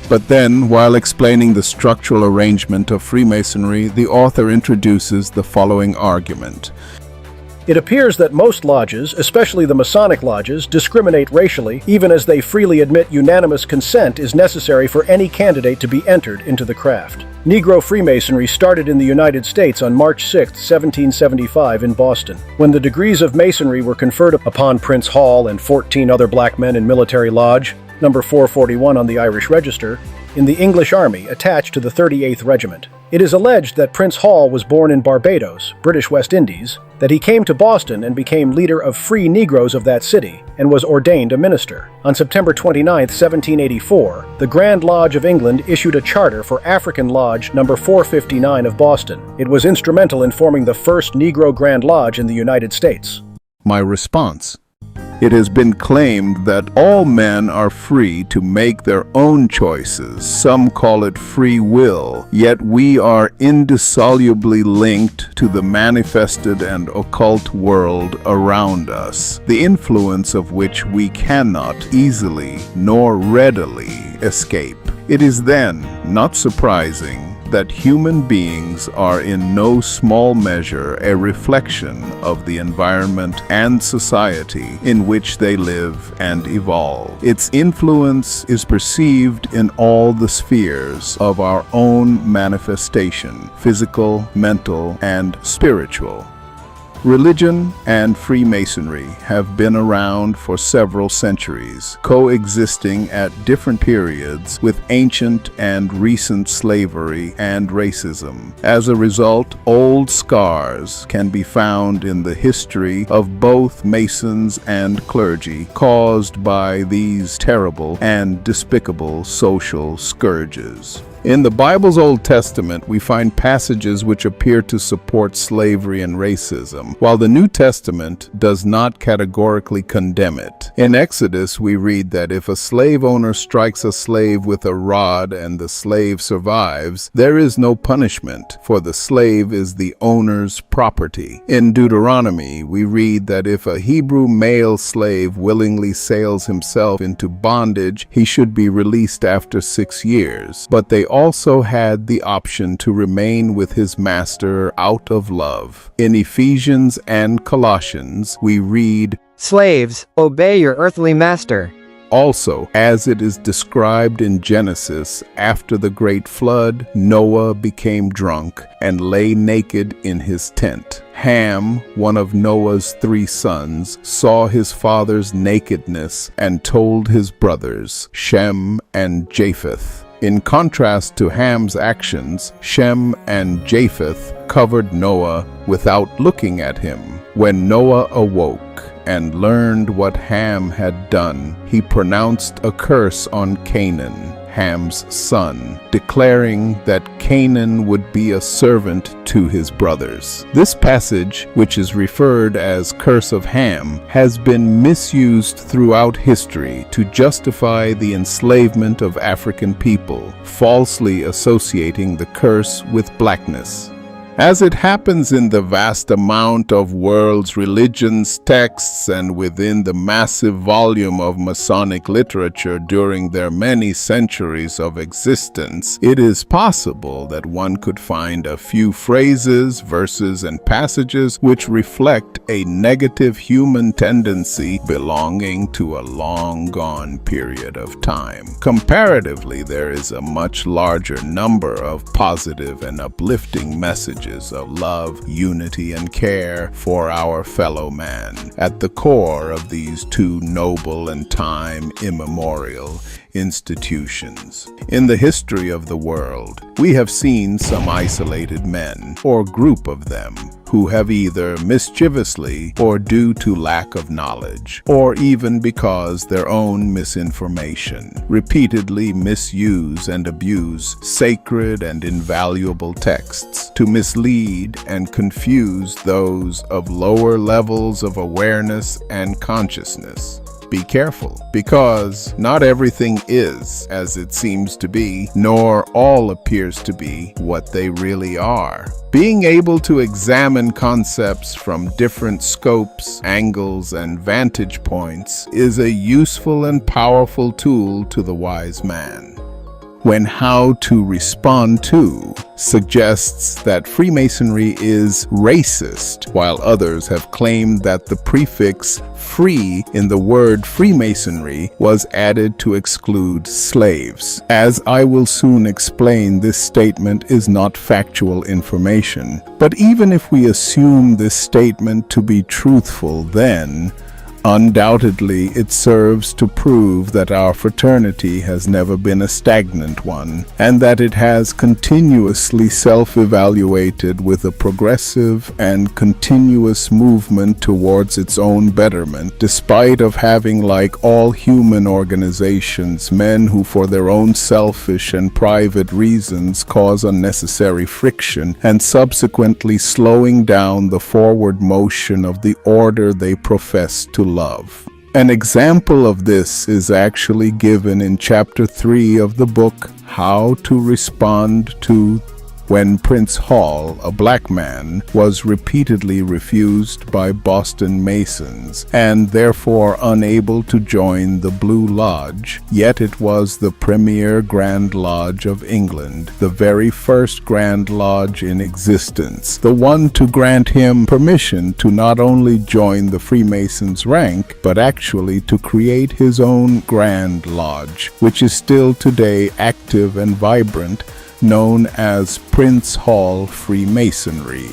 But then, while explaining the structural arrangement of Freemasonry, the author introduces the following argument. It appears that most lodges, especially the Masonic lodges, discriminate racially, even as they freely admit unanimous consent is necessary for any candidate to be entered into the craft. Negro Freemasonry started in the United States on March 6, 1775 in Boston, when the degrees of Masonry were conferred upon Prince Hall and 14 other black men in Military Lodge, number 441 on the Irish Register, in the English Army attached to the 38th Regiment. It is alleged that Prince Hall was born in Barbados, British West Indies, that he came to Boston and became leader of free Negroes of that city, and was ordained a minister. On September 29, 1784, the Grand Lodge of England issued a charter for African Lodge number 459 of Boston. It was instrumental in forming the first Negro Grand Lodge in the United States. My response. It has been claimed that all men are free to make their own choices. Some call it free will, yet we are indissolubly linked to the manifested and occult world around us, the influence of which we cannot easily nor readily escape. It is then not surprising that human beings are in no small measure a reflection of the environment and society in which they live and evolve. Its influence is perceived in all the spheres of our own manifestation, physical, mental, and spiritual. Religion and Freemasonry have been around for several centuries, coexisting at different periods with ancient and recent slavery and racism. As a result, old scars can be found in the history of both Masons and clergy, caused by these terrible and despicable social scourges. In the Bible's Old Testament, we find passages which appear to support slavery and racism, while the New Testament does not categorically condemn it. In Exodus, we read that if a slave owner strikes a slave with a rod and the slave survives, there is no punishment, for the slave is the owner's property. In Deuteronomy, we read that if a Hebrew male slave willingly sells himself into bondage, he should be released after 6 years. But they also had the option to remain with his master out of love. In Ephesians and Colossians, we read, "Slaves, obey your earthly master." Also, as it is described in Genesis, after the great flood, Noah became drunk and lay naked in his tent. Ham, one of Noah's 3 sons, saw his father's nakedness and told his brothers, Shem and Japheth. In contrast to Ham's actions, Shem and Japheth covered Noah without looking at him. When Noah awoke and learned what Ham had done, he pronounced a curse on Canaan, Ham's son, declaring that Canaan would be a servant to his brothers. This passage, which is referred as Curse of Ham, has been misused throughout history to justify the enslavement of African people, falsely associating the curse with blackness. As it happens in the vast amount of world's religions, texts, and within the massive volume of Masonic literature during their many centuries of existence, it is possible that one could find a few phrases, verses, and passages which reflect a negative human tendency belonging to a long-gone period of time. Comparatively, there is a much larger number of positive and uplifting messages of love, unity, and care for our fellow man at the core of these two noble and time immemorial institutions. In the history of the world, we have seen some isolated men, or group of them, who have either mischievously or due to lack of knowledge, or even because their own misinformation, repeatedly misuse and abuse sacred and invaluable texts to mislead and confuse those of lower levels of awareness and consciousness. Be careful, because not everything is as it seems to be, nor all appears to be what they really are. Being able to examine concepts from different scopes, angles, and vantage points is a useful and powerful tool to the wise man. When How to Respond To suggests that Freemasonry is racist, while others have claimed that the prefix free in the word Freemasonry was added to exclude slaves. As I will soon explain, this statement is not factual information. But even if we assume this statement to be truthful, then undoubtedly, it serves to prove that our fraternity has never been a stagnant one, and that it has continuously self-evaluated with a progressive and continuous movement towards its own betterment, despite of having, like all human organizations, men who for their own selfish and private reasons cause unnecessary friction, and subsequently slowing down the forward motion of the order they profess to love. An example of this is actually given in Chapter 3 of the book, How to Respond To, when Prince Hall, a black man, was repeatedly refused by Boston Masons and therefore unable to join the Blue Lodge, yet it was the premier Grand Lodge of England, the very first Grand Lodge in existence, the one to grant him permission to not only join the Freemasons' rank, but actually to create his own Grand Lodge, which is still today active and vibrant, known as Prince Hall Freemasonry.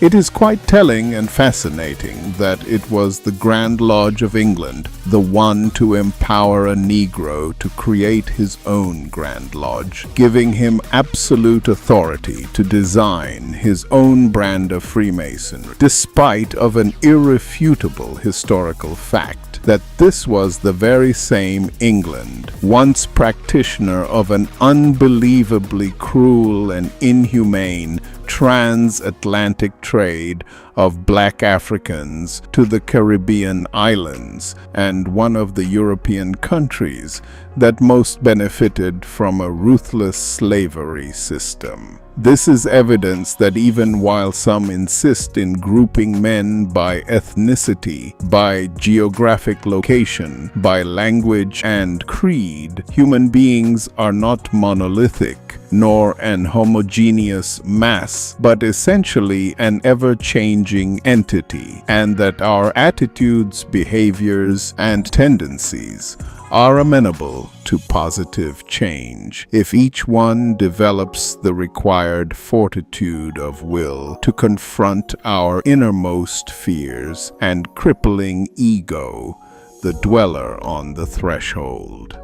It is quite telling and fascinating that it was the Grand Lodge of England, the one to empower a Negro to create his own Grand Lodge, giving him absolute authority to design his own brand of Freemasonry, despite of an irrefutable historical fact that this was the very same England, once practitioner of an unbelievably cruel and inhumane transatlantic trade of black Africans to the Caribbean islands, and one of the European countries that most benefited from a ruthless slavery system. This is evidence that even while some insist in grouping men by ethnicity, by geographic location, by language and creed, human beings are not monolithic, nor an homogeneous mass, but essentially an ever-changing entity, and that our attitudes, behaviors, and tendencies are amenable to positive change if each one develops the required fortitude of will to confront our innermost fears and crippling ego, the dweller on the threshold.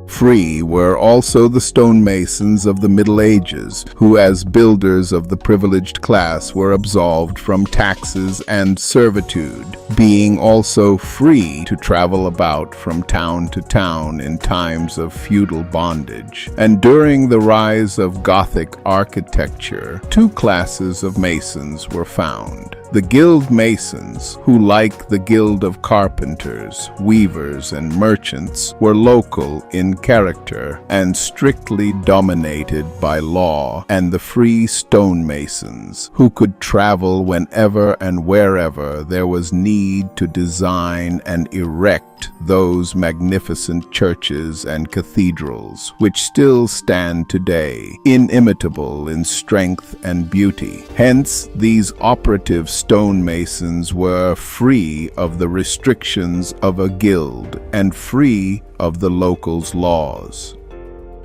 Free were also the stonemasons of the Middle Ages, who as builders of the privileged class were absolved from taxes and servitude, being also free to travel about from town to town in times of feudal bondage. And during the rise of Gothic architecture, two classes of masons were found: The Guild Masons, who like the Guild of Carpenters, Weavers, and Merchants, were local in character and strictly dominated by law, and the Free Stonemasons, who could travel whenever and wherever there was need to design and erect those magnificent churches and cathedrals, which still stand today, inimitable in strength and beauty. Hence, these operative stonemasons were free of the restrictions of a guild and free of the locals' laws.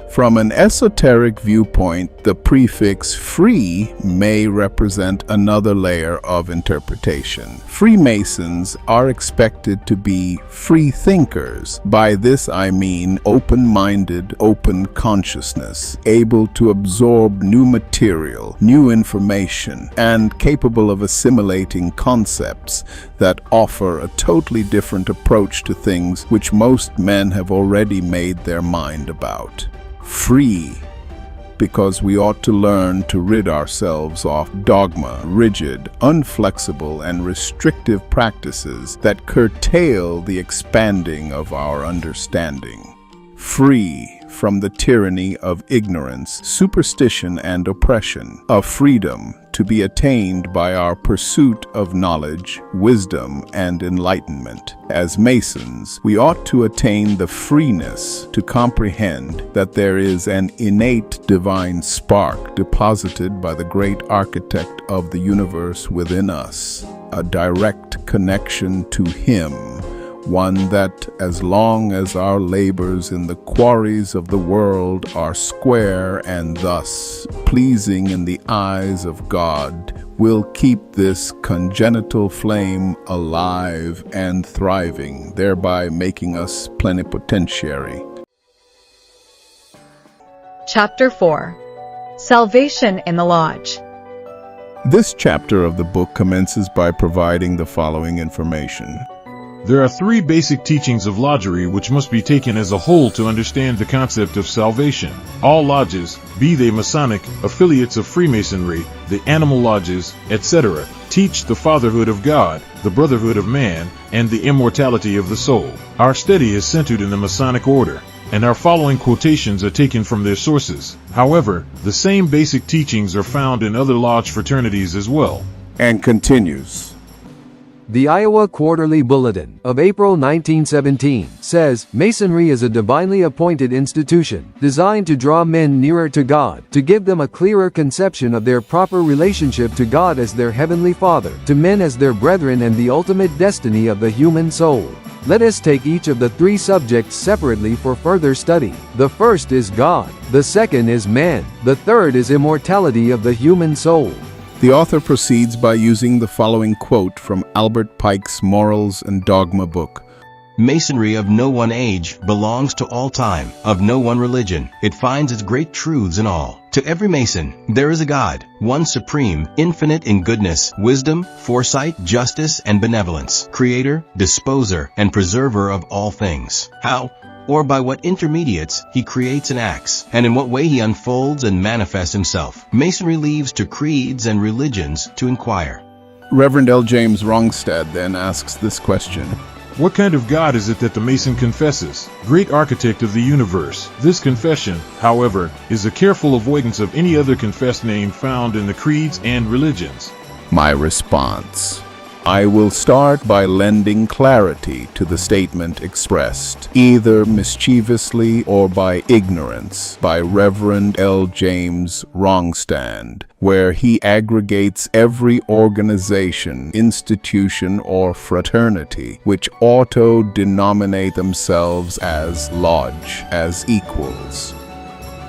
From an esoteric viewpoint, the prefix free may represent another layer of interpretation. Freemasons are expected to be free thinkers. By this I mean open-minded, open consciousness, able to absorb new material, new information, and capable of assimilating concepts that offer a totally different approach to things which most men have already made their mind about. Free, because we ought to learn to rid ourselves of dogma, rigid, unflexible, and restrictive practices that curtail the expanding of our understanding. Free from the tyranny of ignorance, superstition, and oppression, a freedom to be attained by our pursuit of knowledge, wisdom, and enlightenment. As Masons, we ought to attain the freeness to comprehend that there is an innate divine spark deposited by the great architect of the universe within us, a direct connection to Him, one that, as long as our labors in the quarries of the world are square and thus pleasing in the eyes of God, will keep this congenital flame alive and thriving, thereby making us plenipotentiary. Chapter 4. Salvation in the Lodge. This chapter of the book commences by providing the following information. There are three basic teachings of lodgery which must be taken as a whole to understand the concept of salvation. All lodges, be they Masonic, affiliates of Freemasonry, the animal lodges, etc., teach the fatherhood of God, the brotherhood of man, and the immortality of the soul. Our study is centered in the Masonic order, and our following quotations are taken from their sources. However, the same basic teachings are found in other lodge fraternities as well. And continues. The Iowa Quarterly Bulletin of April 1917 says, Masonry is a divinely appointed institution designed to draw men nearer to God, to give them a clearer conception of their proper relationship to God as their heavenly Father, to men as their brethren, and the ultimate destiny of the human soul. Let us take each of the three subjects separately for further study. The first is God, the second is man, the third is immortality of the human soul. The author proceeds by using the following quote from Albert Pike's Morals and Dogma book. Masonry of no one age belongs to all time, of no one religion. It finds its great truths in all. To every Mason, there is a God, one supreme, infinite in goodness, wisdom, foresight, justice, and benevolence, creator, disposer, and preserver of all things. How, or by what intermediates, he creates and acts, and in what way he unfolds and manifests himself, Masonry leaves to creeds and religions to inquire. Reverend L. James Rongstad then asks this question. What kind of God is it that the Mason confesses? Great architect of the universe. This confession, however, is a careful avoidance of any other confessed name found in the creeds and religions. My response. I will start by lending clarity to the statement expressed, either mischievously or by ignorance, by Reverend L. James Rongstad, where he aggregates every organization, institution, or fraternity which auto-denominate themselves as lodge, as equals.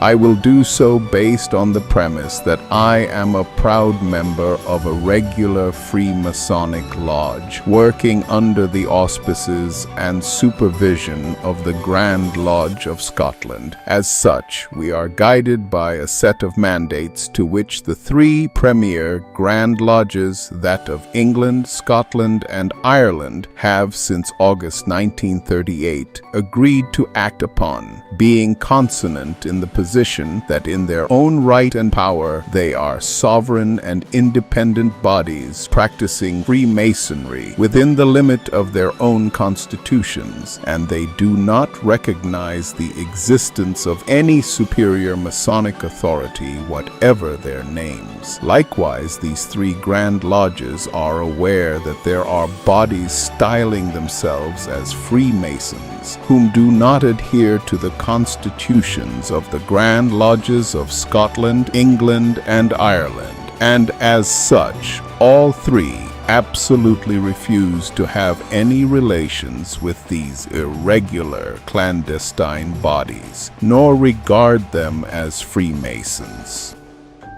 I will do so based on the premise that I am a proud member of a regular Freemasonic lodge, working under the auspices and supervision of the Grand Lodge of Scotland. As such, we are guided by a set of mandates to which the three premier Grand Lodges, that of England, Scotland, and Ireland, have since August 1938 agreed to act upon, being consonant in the position position that in their own right and power they are sovereign and independent bodies practicing Freemasonry within the limit of their own constitutions, and they do not recognize the existence of any superior Masonic authority, whatever their names. Likewise, these three Grand Lodges are aware that there are bodies styling themselves as Freemasons, whom do not adhere to the constitutions of the Grand Lodges of Scotland, England, and Ireland, and as such, all three absolutely refuse to have any relations with these irregular clandestine bodies, nor regard them as Freemasons.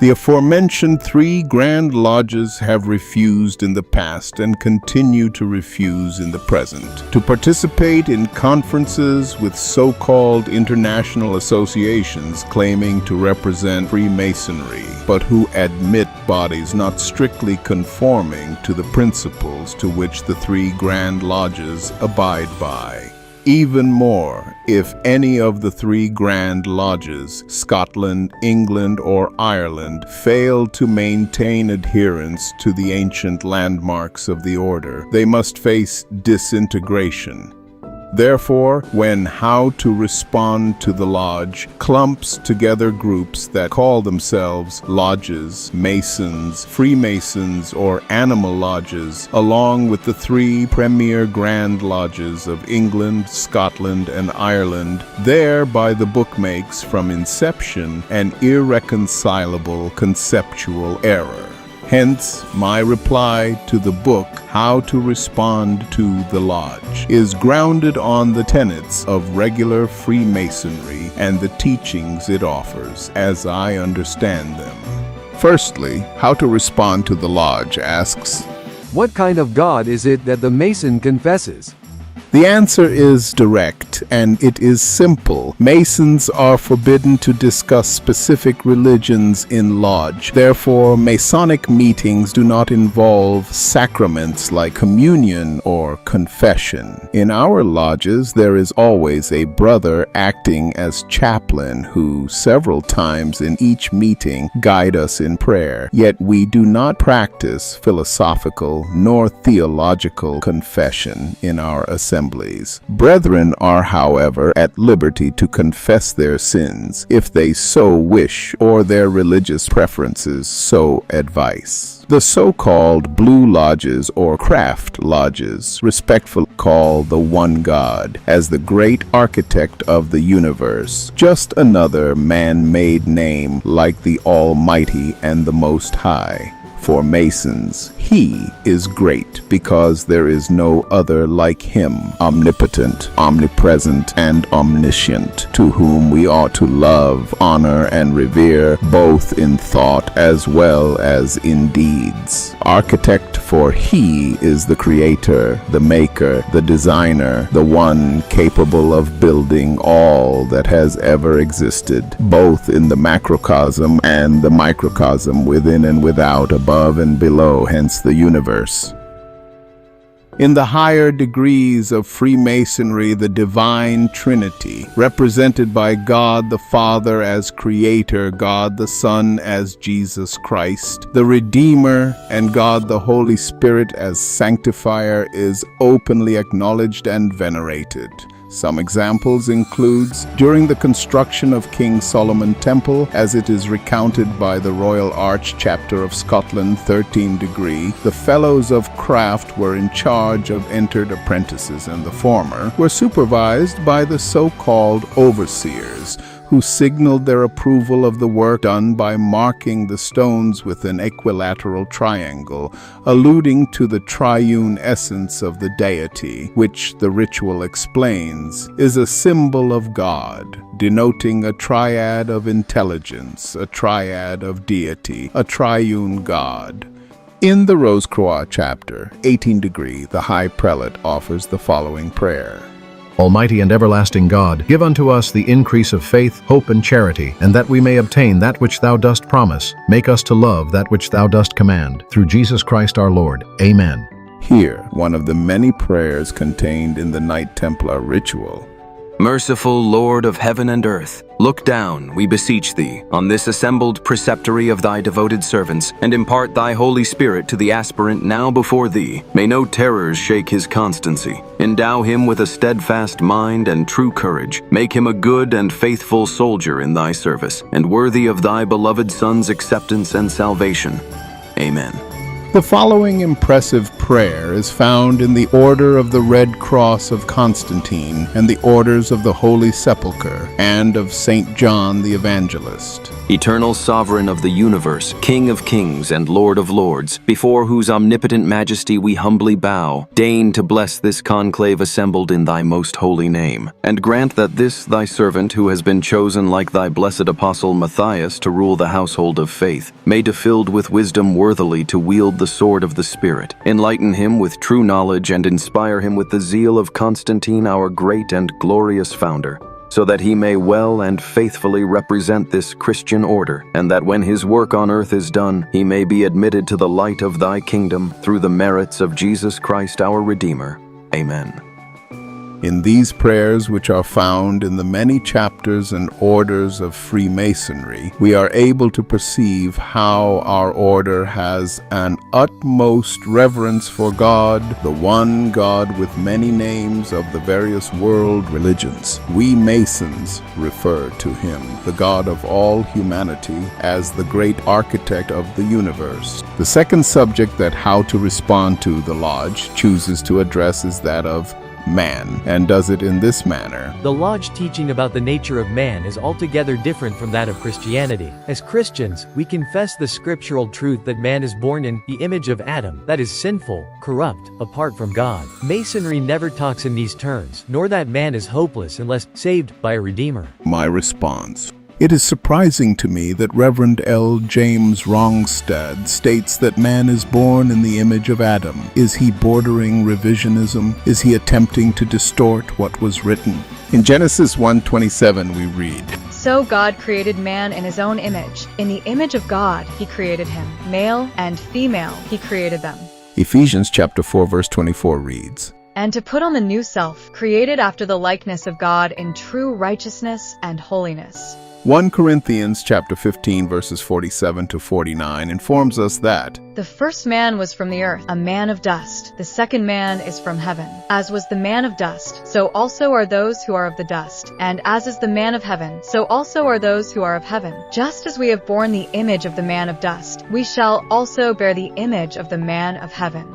The aforementioned three Grand Lodges have refused in the past and continue to refuse in the present to participate in conferences with so-called international associations claiming to represent Freemasonry, but who admit bodies not strictly conforming to the principles to which the three Grand Lodges abide by. Even more, if any of the three Grand Lodges, Scotland, England, or Ireland, fail to maintain adherence to the ancient landmarks of the order, they must face disintegration. Therefore, when How to Respond to the Lodge clumps together groups that call themselves lodges, masons, Freemasons, or animal lodges, along with the three premier Grand Lodges of England, Scotland, and Ireland, there by the book makes from inception an irreconcilable conceptual error. Hence, my reply to the book, How to Respond to the Lodge, is grounded on the tenets of regular Freemasonry and the teachings it offers, as I understand them. Firstly, How to Respond to the Lodge asks, what kind of God is it that the Mason confesses? The answer is direct, and it is simple. Masons are forbidden to discuss specific religions in lodge. Therefore, Masonic meetings do not involve sacraments like communion or confession. In our lodges, there is always a brother acting as chaplain who, several times in each meeting, guide us in prayer. Yet we do not practice philosophical nor theological confession in our assemblies. Brethren are, however, at liberty to confess their sins if they so wish or their religious preferences so advise. The so-called Blue Lodges or Craft Lodges respectfully call the one God as the great architect of the universe, just another man-made name like the Almighty and the Most High. For Masons, He is great because there is no other like Him, omnipotent, omnipresent, and omniscient, to whom we ought to love, honor, and revere, both in thought as well as in deeds. Architect, for He is the Creator, the Maker, the Designer, the one capable of building all that has ever existed, both in the macrocosm and the microcosm, within and without, above and below, hence the universe. In the higher degrees of Freemasonry, the Divine Trinity, represented by God the Father as Creator, God the Son as Jesus Christ, the Redeemer, and God the Holy Spirit as Sanctifier, is openly acknowledged and venerated. Some examples includes during the construction of King Solomon Temple, as it is recounted by the Royal Arch Chapter of Scotland 13 degree, the Fellows of Craft were in charge of entered apprentices, and the former were supervised by the so-called overseers, who signaled their approval of the work done by marking the stones with an equilateral triangle, alluding to the triune essence of the deity, which the ritual explains is a symbol of God, denoting a triad of intelligence, a triad of deity, a triune God. In the Rose-Croix chapter, 18 degree, the High Prelate offers the following prayer. Almighty and everlasting God, give unto us the increase of faith, hope, and charity, and that we may obtain that which Thou dost promise. Make us to love that which Thou dost command. Through Jesus Christ our Lord. Amen. Here, one of the many prayers contained in the Knight Templar ritual. Merciful Lord of heaven and earth, look down, we beseech thee, on this assembled preceptory of thy devoted servants, and impart thy Holy Spirit to the aspirant now before thee. May no terrors shake his constancy. Endow him with a steadfast mind and true courage. Make him a good and faithful soldier in thy service, and worthy of thy beloved Son's acceptance and salvation. Amen. The following impressive prayer is found in the Order of the Red Cross of Constantine and the Orders of the Holy Sepulchre and of St. John the Evangelist. Eternal Sovereign of the universe, King of kings and Lord of lords, before whose omnipotent majesty we humbly bow, deign to bless this conclave assembled in thy most holy name, and grant that this thy servant, who has been chosen like thy blessed apostle Matthias to rule the household of faith, may be filled with wisdom worthily to wield the sword of the Spirit, enlighten him with true knowledge, and inspire him with the zeal of Constantine, our great and glorious founder, so that he may well and faithfully represent this Christian order, and that when his work on earth is done, he may be admitted to the light of thy kingdom through the merits of Jesus Christ our Redeemer. Amen. In these prayers, which are found in the many chapters and orders of Freemasonry, we are able to perceive how our order has an utmost reverence for God, the one God with many names of the various world religions. We Masons refer to him, the God of all humanity, as the great architect of the universe. The second subject that How to Respond to the Lodge chooses to address is that of man, and does it in this manner. The Lodge teaching about the nature of man is altogether different from that of Christianity. As Christians, we confess the scriptural truth that man is born in the image of Adam, that is sinful, corrupt, apart from God. Masonry never talks in these terms, nor that man is hopeless unless saved by a Redeemer. My response. It is surprising to me that Reverend L. James Wrongstad states that man is born in the image of Adam. Is he bordering revisionism? Is he attempting to distort what was written? In Genesis 1:27 we read, So God created man in his own image. In the image of God he created him. Male and female he created them. Ephesians chapter 4 verse 24 reads, And to put on the new self, created after the likeness of God in true righteousness and holiness. 1 Corinthians chapter 15 verses 47 to 49 informs us that the first man was from the earth, a man of dust. The second man is from heaven. As was the man of dust, so also are those who are of the dust. And as is the man of heaven, so also are those who are of heaven. Just as we have borne the image of the man of dust, we shall also bear the image of the man of heaven.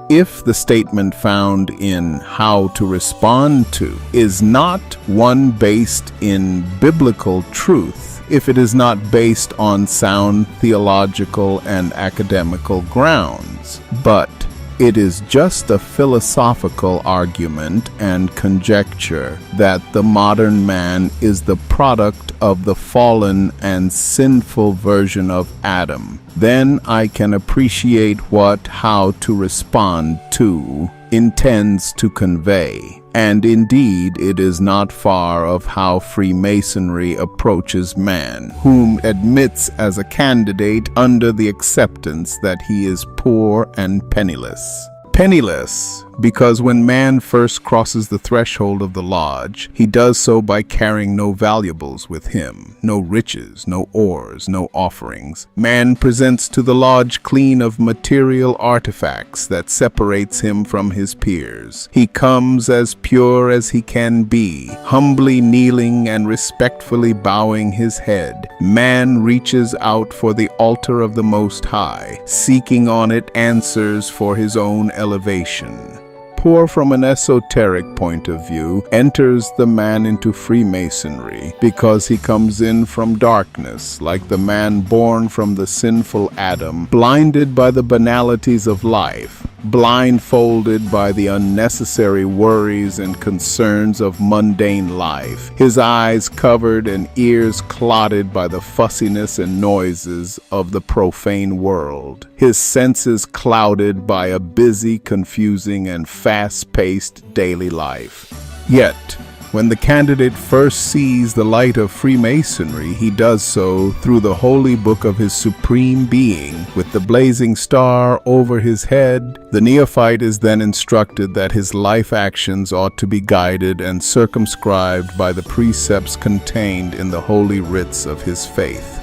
if the statement found in How to Respond to is not one based in biblical truth, if it is not based on sound theological and academical grounds, but it is just a philosophical argument and conjecture that the modern man is the product of the fallen and sinful version of Adam, then I can appreciate what How to Respond to intends to convey. And indeed, it is not far of how Freemasonry approaches man, whom admits as a candidate under the acceptance that he is poor and penniless. Penniless, because when man first crosses the threshold of the lodge, he does so by carrying no valuables with him, no riches, no ores, no offerings. Man presents to the lodge clean of material artifacts that separates him from his peers. He comes as pure as he can be, humbly kneeling and respectfully bowing his head. Man reaches out for the altar of the Most High, seeking on it answers for his own elevation. Poor from an esoteric point of view, enters the man into Freemasonry because he comes in from darkness, like the man born from the sinful Adam, blinded by the banalities of life, blindfolded by the unnecessary worries and concerns of mundane life, his eyes covered and ears clouded by the fussiness and noises of the profane world, his senses clouded by a busy, confusing, and fast-paced daily life. Yet, When the candidate first sees the light of Freemasonry, he does so through the holy book of his supreme being, with the blazing star over his head. The neophyte is then instructed that his life actions ought to be guided and circumscribed by the precepts contained in the holy writs of his faith.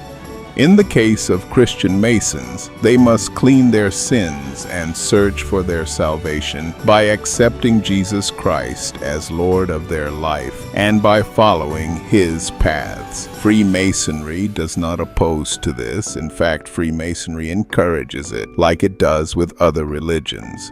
In the case of Christian Masons, they must clean their sins and search for their salvation by accepting Jesus Christ as Lord of their life and by following His paths. Freemasonry does not oppose to this. In fact, Freemasonry encourages it, like it does with other religions.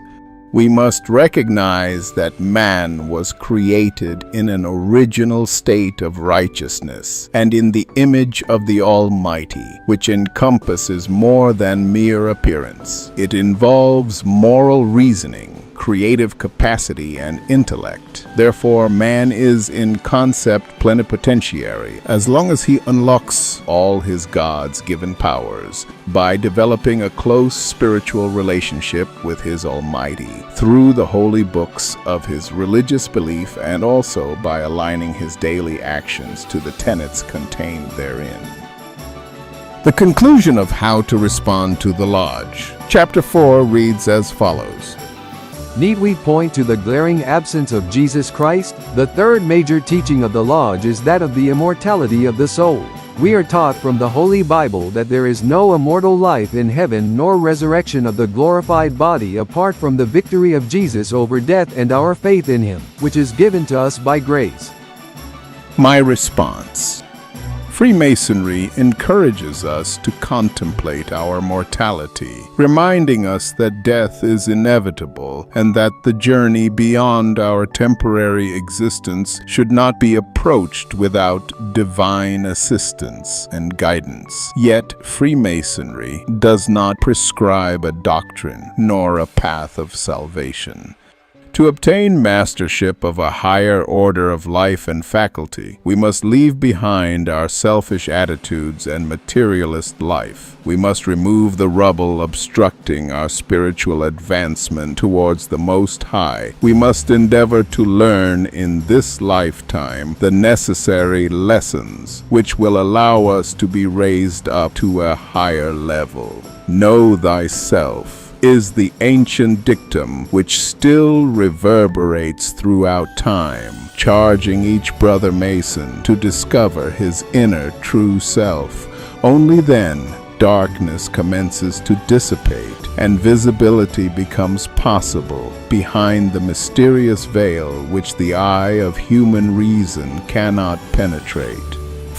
We must recognize that man was created in an original state of righteousness and in the image of the Almighty, which encompasses more than mere appearance. It involves moral reasoning, creative capacity, and intellect. Therefore, man is in concept plenipotentiary, as long as he unlocks all his God's given powers by developing a close spiritual relationship with his Almighty through the holy books of his religious belief and also by aligning his daily actions to the tenets contained therein. The conclusion of how to respond to the Lodge. Chapter 4 reads as follows. Need we point to the glaring absence of Jesus Christ? The third major teaching of the Lodge is that of the immortality of the soul. We are taught from the Holy Bible that there is no immortal life in heaven nor resurrection of the glorified body apart from the victory of Jesus over death and our faith in Him, which is given to us by grace. My response. Freemasonry encourages us to contemplate our mortality, reminding us that death is inevitable and that the journey beyond our temporary existence should not be approached without divine assistance and guidance. Yet, Freemasonry does not prescribe a doctrine nor a path of salvation. To obtain mastership of a higher order of life and faculty, we must leave behind our selfish attitudes and materialist life. We must remove the rubble obstructing our spiritual advancement towards the Most High. We must endeavor to learn in this lifetime the necessary lessons which will allow us to be raised up to a higher level. Know thyself is the ancient dictum which still reverberates throughout time, charging each brother Mason to discover his inner true self. Only then darkness commences to dissipate and visibility becomes possible behind the mysterious veil which the eye of human reason cannot penetrate.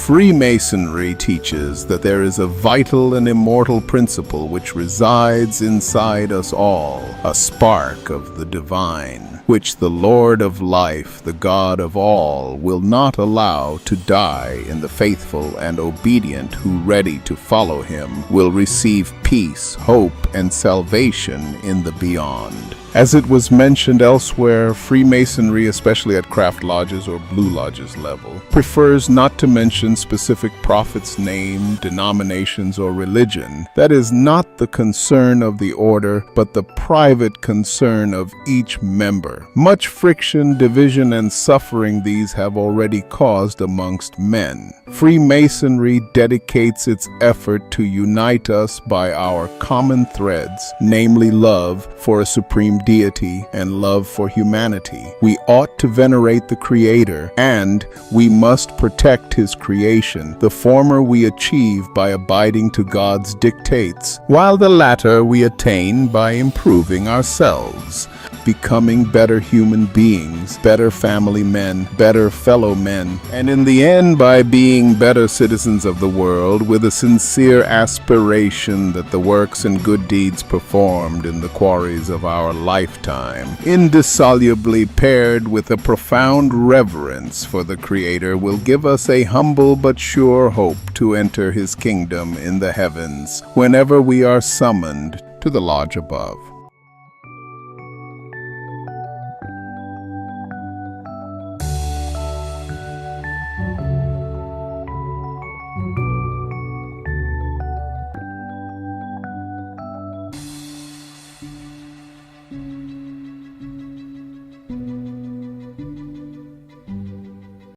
Freemasonry teaches that there is a vital and immortal principle which resides inside us all, a spark of the divine, which the Lord of life, the God of all, will not allow to die in the faithful and obedient who, ready to follow him, will receive peace, hope, and salvation in the beyond. As it was mentioned elsewhere, Freemasonry, especially at craft lodges or blue lodges level, prefers not to mention specific prophets' name, denominations, or religion. That is not the concern of the order, but the private concern of each member. Much friction, division, and suffering these have already caused amongst men. Freemasonry dedicates its effort to unite us by our common threads, namely love for a supreme deity and love for humanity. We ought to venerate the Creator, and we must protect His creation. The former we achieve by abiding to God's dictates, while the latter we attain by improving ourselves, becoming better human beings, better family men, better fellow men, and in the end by being better citizens of the world with a sincere aspiration that the works and good deeds performed in the quarries of our lifetime, indissolubly paired with a profound reverence for the Creator, will give us a humble but sure hope to enter His kingdom in the heavens whenever we are summoned to the lodge above.